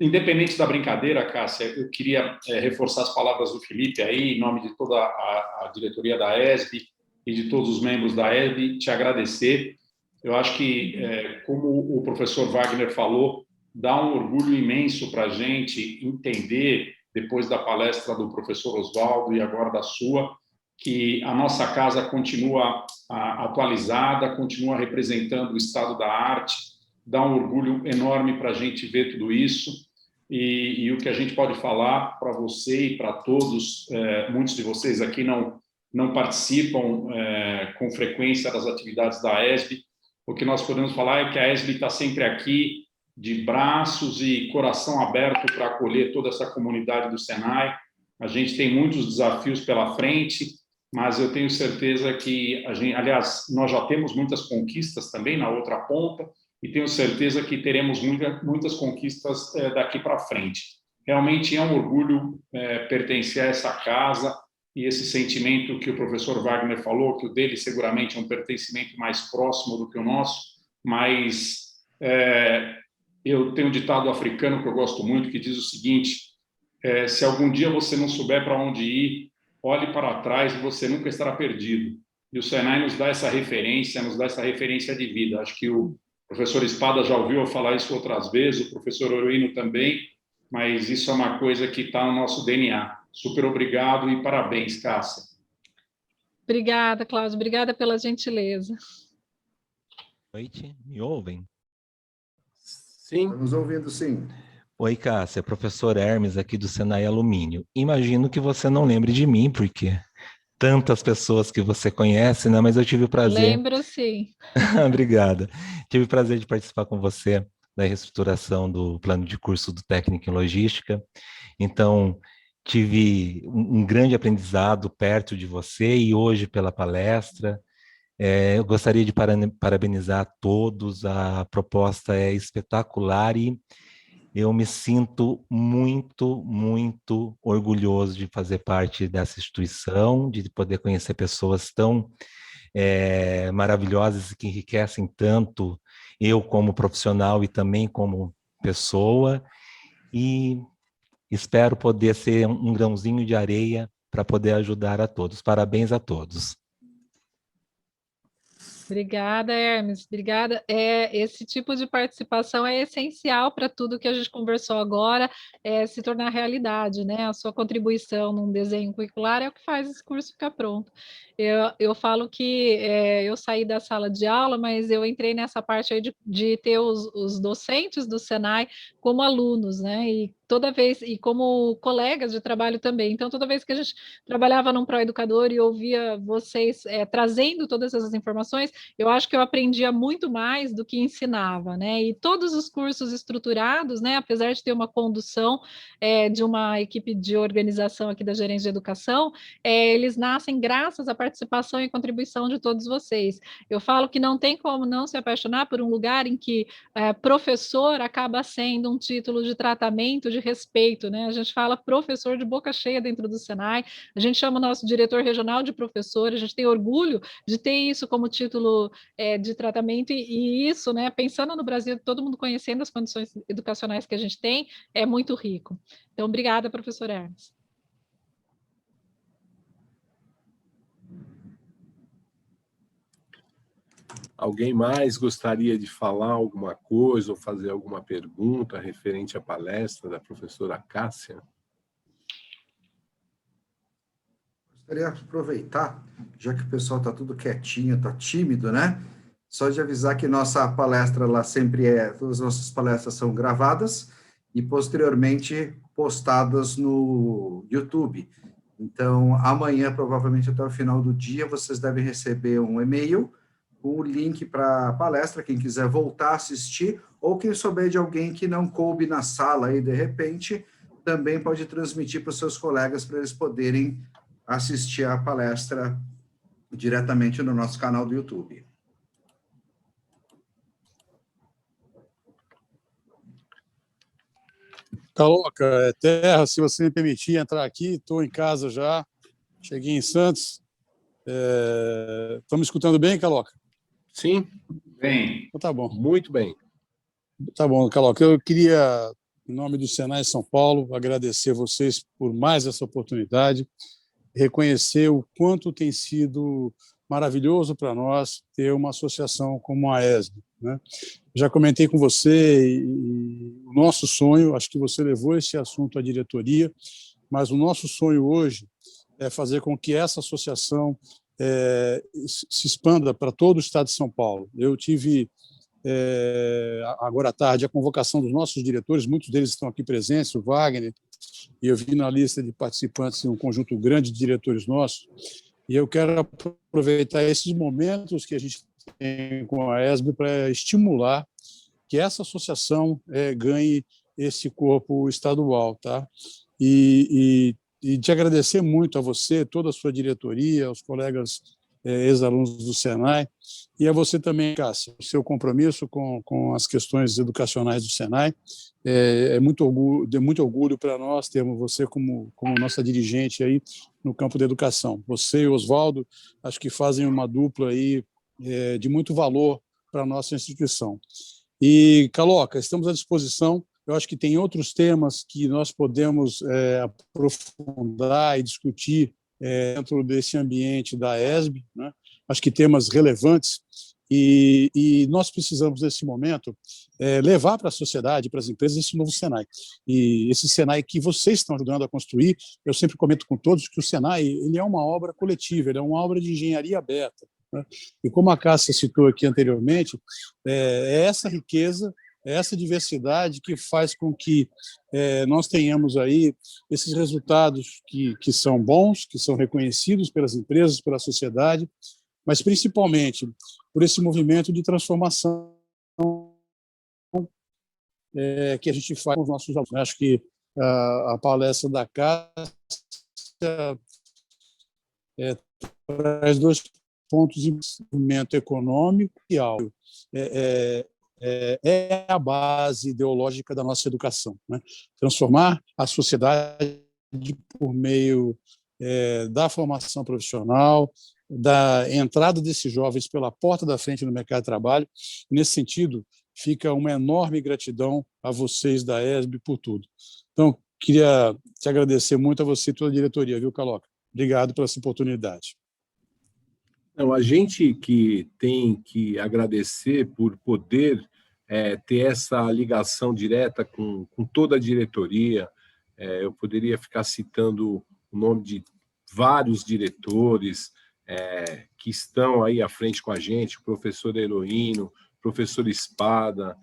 Independente da brincadeira, Cássia, eu queria reforçar as palavras do Felipe aí, em nome de toda a diretoria da ESB e de todos os membros da ESB, te agradecer. Eu acho que, como o professor Wagner falou, dá um orgulho imenso para a gente entender, depois da palestra do professor Oswaldo e agora da sua, que a nossa casa continua atualizada, continua representando o estado da arte. Dá um orgulho enorme para a gente ver tudo isso e o que a gente pode falar para você e para todos, muitos de vocês aqui não participam com frequência das atividades da ESB, o que nós podemos falar é que a ESB está sempre aqui de braços e coração aberto para acolher toda essa comunidade do Senai. A gente tem muitos desafios pela frente, mas eu tenho certeza que, aliás, nós já temos muitas conquistas também na outra ponta, e tenho certeza que teremos muitas conquistas daqui para frente. Realmente é um orgulho pertencer a essa casa e esse sentimento que o professor Wagner falou, que o dele seguramente é um pertencimento mais próximo do que o nosso, mas eu tenho um ditado africano que eu gosto muito, que diz o seguinte, se algum dia você não souber para onde ir, olhe para trás e você nunca estará perdido. E o Senai nos dá essa referência de vida. Acho que o professor Espada já ouviu eu falar isso outras vezes, o professor Oroino também, mas isso é uma coisa que está no nosso DNA. Super obrigado e parabéns, Cássia. Obrigada, Cláudio. Obrigada pela gentileza. Boa noite, me ouvem? Sim. Estamos ouvindo, sim. Oi, Cássia, professor Hermes aqui do Senai Alumínio. Imagino que você não lembre de mim, porque tantas pessoas que você conhece, né? Mas eu tive o prazer... Lembro, sim. Obrigada. Tive o prazer de participar com você da reestruturação do plano de curso do técnico em logística. Então, tive um grande aprendizado perto de você e hoje pela palestra. Eu gostaria de parabenizar a todos, a proposta é espetacular e eu me sinto muito, muito orgulhoso de fazer parte dessa instituição, de poder conhecer pessoas tão maravilhosas que enriquecem tanto eu como profissional e também como pessoa, e espero poder ser um grãozinho de areia para poder ajudar a todos. Parabéns a todos. Obrigada, Hermes. Obrigada. Esse tipo de participação é essencial para tudo que a gente conversou agora se tornar realidade, né? A sua contribuição num desenho curricular é o que faz esse curso ficar pronto. Eu falo que eu saí da sala de aula, mas eu entrei nessa parte aí de ter os docentes do Senai como alunos, né? E toda vez, e como colegas de trabalho também. Então, toda vez que a gente trabalhava num Proeducador e ouvia vocês trazendo todas essas informações, eu acho que eu aprendia muito mais do que ensinava, né? E todos os cursos estruturados, né, apesar de ter uma condução de uma equipe de organização aqui da Gerência de Educação, eles nascem graças à participação e contribuição de todos vocês. Eu falo que não tem como não se apaixonar por um lugar em que professor acaba sendo um título de tratamento, de respeito, né? A gente fala professor de boca cheia dentro do Senai, a gente chama o nosso diretor regional de professor, a gente tem orgulho de ter isso como título de tratamento, e isso, né, pensando no Brasil, todo mundo conhecendo as condições educacionais que a gente tem, é muito rico. Então, obrigada, professor Hermes. Alguém mais gostaria de falar alguma coisa ou fazer alguma pergunta referente à palestra da professora Cássia? Gostaria de aproveitar, já que o pessoal está tudo quietinho, está tímido, né? Só de avisar que nossa palestra lá sempre todas as nossas palestras são gravadas e posteriormente postadas no YouTube. Então, amanhã, provavelmente até o final do dia, vocês devem receber um e-mail com o link para a palestra, quem quiser voltar a assistir, ou quem souber de alguém que não coube na sala aí, de repente, também pode transmitir para os seus colegas para eles poderem assistir a palestra diretamente no nosso canal do YouTube. Caloca, Terra, se você me permitir entrar aqui, estou em casa já, cheguei em Santos. Estão me escutando bem, Caloca? Sim, Bem, Então, tá bom. muito bem. Tá bom, Caloca. Eu queria, em nome do Senai São Paulo, agradecer vocês por mais essa oportunidade, reconhecer o quanto tem sido maravilhoso para nós ter uma associação como a ESB, né? Já comentei com você e o nosso sonho, acho que você levou esse assunto à diretoria, mas o nosso sonho hoje é fazer com que essa associação se expanda para todo o estado de São Paulo. Eu tive, agora à tarde, a convocação dos nossos diretores, muitos deles estão aqui presentes, o Wagner, e eu vi na lista de participantes um conjunto grande de diretores nossos, e eu quero aproveitar esses momentos que a gente tem com a ESB para estimular que essa associação ganhe esse corpo estadual, tá? E te agradecer muito a você, toda a sua diretoria, aos colegas ex-alunos do Senai, e a você também, Cássia, o seu compromisso com as questões educacionais do Senai. De muito orgulho para nós termos você como nossa dirigente aí no campo da educação. Você e o Oswaldo, acho que fazem uma dupla aí de muito valor para a nossa instituição. E, Caloca, estamos à disposição. Eu acho que tem outros temas que nós podemos aprofundar e discutir dentro desse ambiente da ESB, né? Acho que temas relevantes, e nós precisamos, nesse momento, levar para a sociedade, para as empresas, esse novo Senai. E esse Senai que vocês estão ajudando a construir, eu sempre comento com todos que o Senai ele é uma obra coletiva, ele é uma obra de engenharia aberta, né? E como a Cássia citou aqui anteriormente, é essa riqueza, é essa diversidade que faz com que nós tenhamos aí esses resultados que são bons, que são reconhecidos pelas empresas, pela sociedade, mas principalmente por esse movimento de transformação que a gente faz com os nossos alunos. Acho que a palestra da Cássia traz dois pontos de desenvolvimento econômico e áureo. É a base ideológica da nossa educação, né? Transformar a sociedade por meio da formação profissional, da entrada desses jovens pela porta da frente no mercado de trabalho. Nesse sentido, fica uma enorme gratidão a vocês da ESB por tudo. Então, queria te agradecer muito a você e toda a diretoria, viu, Caloca? Obrigado pela essa oportunidade. Não, a gente que tem que agradecer por poder ter essa ligação direta com toda a diretoria. Eu poderia ficar citando o nome de vários diretores que estão aí à frente com a gente, o professor Heroíno, professor Espada,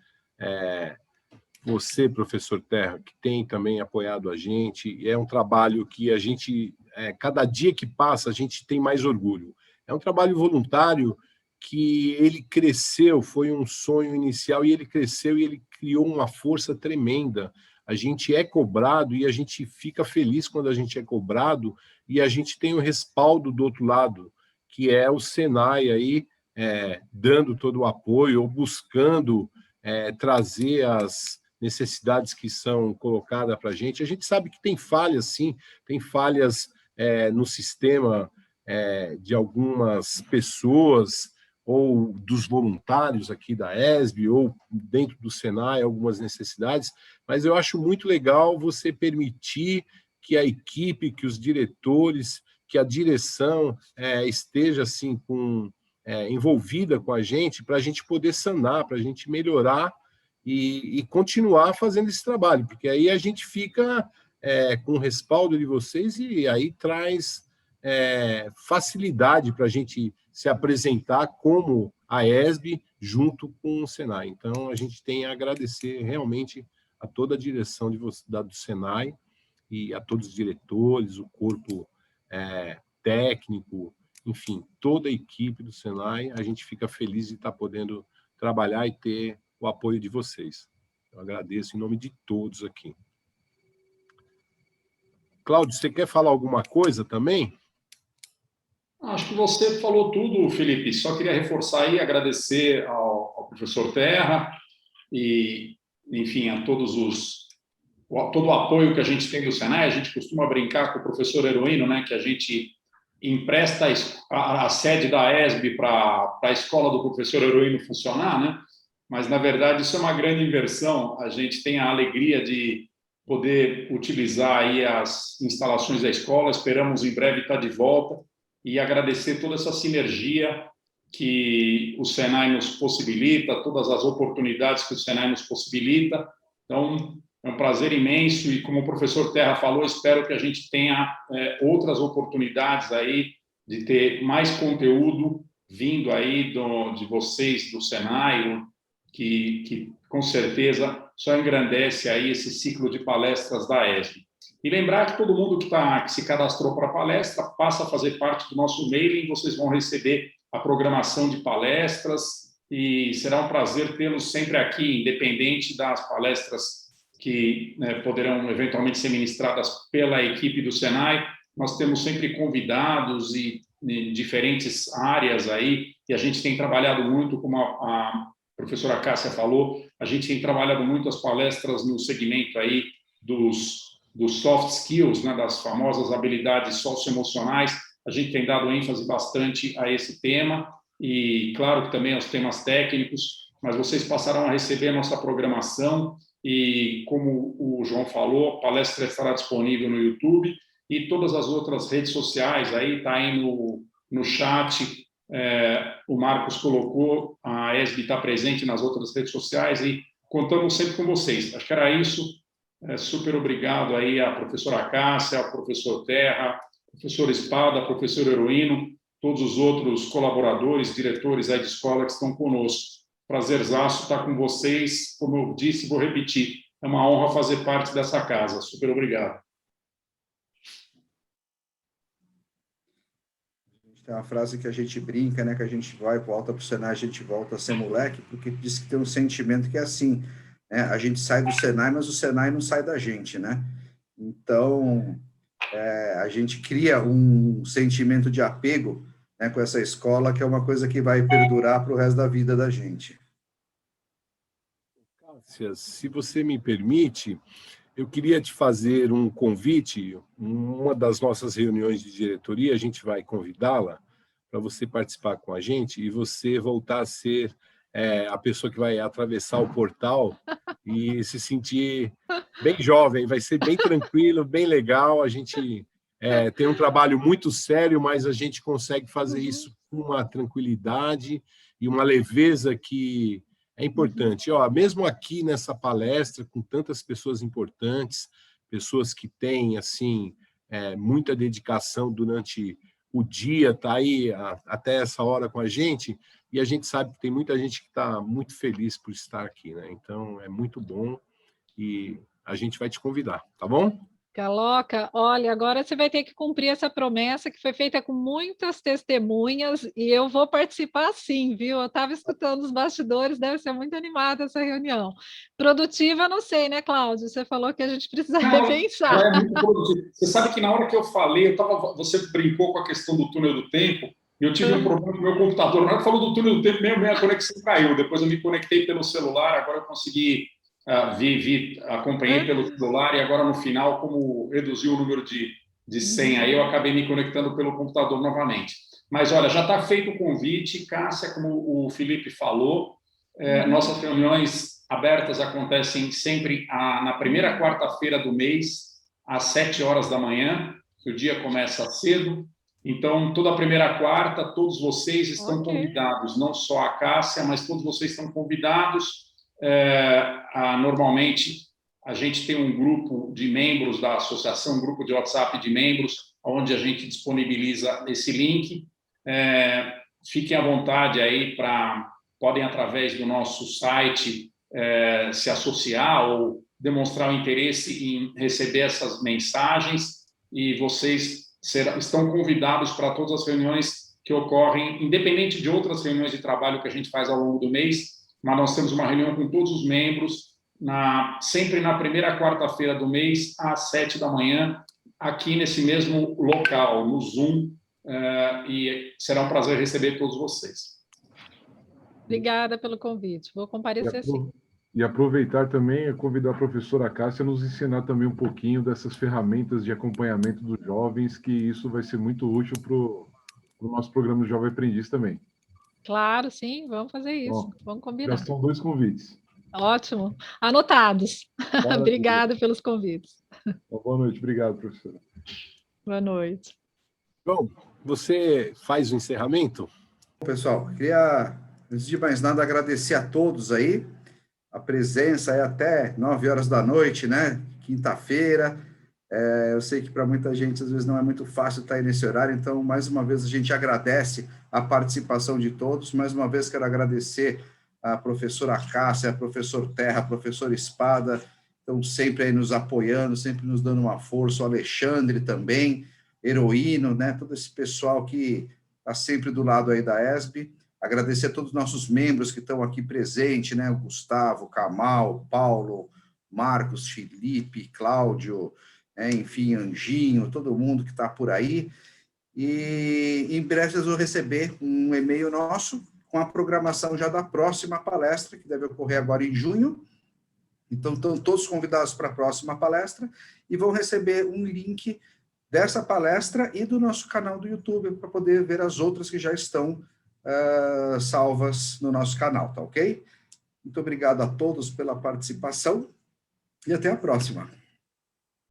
você, professor Terra, que tem também apoiado a gente. É um trabalho que a gente, cada dia que passa, a gente tem mais orgulho. É um trabalho voluntário que ele cresceu, foi um sonho inicial, e ele cresceu e ele criou uma força tremenda. A gente é cobrado e a gente fica feliz quando a gente é cobrado, e a gente tem o respaldo do outro lado, que é o Senai aí, dando todo o apoio, ou buscando trazer as necessidades que são colocadas para a gente. A gente sabe que tem falhas, sim, tem falhas no sistema de algumas pessoas, ou dos voluntários aqui da ESB, ou dentro do Senai, algumas necessidades, mas eu acho muito legal você permitir que a equipe, que os diretores, que a direção esteja assim, envolvida com a gente, para a gente poder sanar, para a gente melhorar e continuar fazendo esse trabalho, porque aí a gente fica com o respaldo de vocês, e aí traz facilidade para a gente se apresentar como a ESB junto com o Senai. Então, a gente tem a agradecer realmente a toda a direção do Senai e a todos os diretores, o corpo técnico, enfim, toda a equipe do Senai. A gente fica feliz de estar podendo trabalhar e ter o apoio de vocês. Eu agradeço em nome de todos aqui. Cláudio, você quer falar alguma coisa também? Acho que você falou tudo, Felipe. Só queria reforçar aí, agradecer ao professor Terra e, enfim, a todo o apoio que a gente tem do Senai. A gente costuma brincar com o professor Heroíno, né, que a gente empresta a sede da ESB para a escola do professor Heroíno funcionar, né? Mas, na verdade, isso é uma grande inversão. A gente tem a alegria de poder utilizar aí as instalações da escola. Esperamos, em breve, estar de volta e agradecer toda essa sinergia que o Senai nos possibilita, todas as oportunidades que o Senai nos possibilita. Então, é um prazer imenso e, como o professor Terra falou, espero que a gente tenha outras oportunidades aí de ter mais conteúdo vindo aí de vocês, do Senai, que com certeza só engrandece aí esse ciclo de palestras da ESB. E lembrar que todo mundo que se cadastrou para a palestra passa a fazer parte do nosso mailing, vocês vão receber a programação de palestras e será um prazer tê-los sempre aqui, independente das palestras que poderão eventualmente ser ministradas pela equipe do Senai. Nós temos sempre convidados e em diferentes áreas aí, e a gente tem trabalhado muito, como a professora Cássia falou, a gente tem trabalhado muito as palestras no segmento aí dos soft skills, né, das famosas habilidades socioemocionais. A gente tem dado ênfase bastante a esse tema e, claro, que também aos temas técnicos, mas vocês passarão a receber a nossa programação e, como o João falou, a palestra estará disponível no YouTube e todas as outras redes sociais, aí está aí no chat, o Marcos colocou, a ESB está presente nas outras redes sociais e contamos sempre com vocês. Acho que era isso. Super obrigado aí à professora Cássia, ao professor Terra, professor Espada, professor Heroíno, todos os outros colaboradores, diretores aí de escola que estão conosco. Prazerzaço estar com vocês. Como eu disse, vou repetir, é uma honra fazer parte dessa casa. Super obrigado. Tem uma frase que a gente brinca, né, que a gente volta para o Senai, a gente volta a ser moleque, porque diz que tem um sentimento que é assim, né, a gente sai do Senai, mas o Senai não sai da gente, né? Então, a gente cria um sentimento de apego, né, com essa escola, que é uma coisa que vai perdurar para o resto da vida da gente. Cássia, se você me permite, eu queria te fazer um convite. Uma das nossas reuniões de diretoria, a gente vai convidá-la para você participar com a gente e você voltar a ser a pessoa que vai atravessar o portal e se sentir bem jovem. Vai ser bem tranquilo, bem legal. A gente tem um trabalho muito sério, mas a gente consegue fazer isso com uma tranquilidade e uma leveza que é importante. Mesmo aqui nessa palestra, com tantas pessoas importantes, pessoas que têm assim, muita dedicação durante o dia, tá aí até essa hora com a gente, e a gente sabe que tem muita gente que está muito feliz por estar aqui, né? Então, é muito bom e a gente vai te convidar, tá bom? Caloca, olha, agora você vai ter que cumprir essa promessa que foi feita com muitas testemunhas e eu vou participar sim, viu? Eu estava escutando os bastidores, deve ser muito animada essa reunião. Produtiva, não sei, né, Cláudio? Você falou que a gente precisa repensar. É muito produtivo. Você sabe que na hora que eu falei, você brincou com a questão do túnel do tempo, e eu tive um problema com o meu computador. Na hora que falou do túnel do tempo, minha conexão caiu. Depois eu me conectei pelo celular, agora eu consegui... acompanhei pelo celular e agora no final, como reduziu o número de senha, eu acabei me conectando pelo computador novamente. Mas olha, já está feito o convite, Cássia, como o Felipe falou, nossas reuniões abertas acontecem sempre na primeira quarta-feira do mês, às 7 horas da manhã, que o dia começa cedo. Então, toda a primeira quarta, todos vocês estão convidados, não só a Cássia, mas todos vocês estão convidados. Normalmente a gente tem um grupo de membros da associação, um grupo de WhatsApp de membros, onde a gente disponibiliza esse link. Fiquem à vontade aí podem através do nosso site se associar ou demonstrar o interesse em receber essas mensagens e vocês estão convidados para todas as reuniões que ocorrem, independente de outras reuniões de trabalho que a gente faz ao longo do mês. Mas nós temos uma reunião com todos os membros, sempre na primeira quarta-feira do mês, às 7 da manhã, aqui nesse mesmo local, no Zoom, e será um prazer receber todos vocês. Obrigada pelo convite. Vou comparecer sim. E aproveitar também e convidar a professora Cássia a nos ensinar também um pouquinho dessas ferramentas de acompanhamento dos jovens, que isso vai ser muito útil para o nosso programa de Jovem Aprendiz também. Claro, sim, vamos fazer isso. Bom, vamos combinar. Já são 2 convites. Ótimo. Anotados. Obrigada pelos convites. Boa noite. Obrigado, professora. Boa noite. Bom, você faz o encerramento? Pessoal, queria, antes de mais nada, agradecer a todos aí, a presença aí até 9 horas da noite, né? Quinta-feira. Eu sei que para muita gente, às vezes, não é muito fácil estar aí nesse horário, então, mais uma vez, a gente agradece a participação de todos. Mais uma vez, quero agradecer a professora Cássia, a professor Terra, a professora Espada, estão sempre aí nos apoiando, sempre nos dando uma força, o Alexandre também, Heroíno, né? Todo esse pessoal que está sempre do lado aí da ESB. Agradecer a todos os nossos membros que estão aqui presentes, né? O Gustavo, Kamal, Paulo, Marcos, Felipe, Cláudio, enfim, Anjinho, todo mundo que está por aí. E em breve vocês vão receber um e-mail nosso com a programação já da próxima palestra, que deve ocorrer agora em junho. Então, estão todos convidados para a próxima palestra e vão receber um link dessa palestra e do nosso canal do YouTube para poder ver as outras que já estão salvas no nosso canal, tá ok? Muito obrigado a todos pela participação e até a próxima.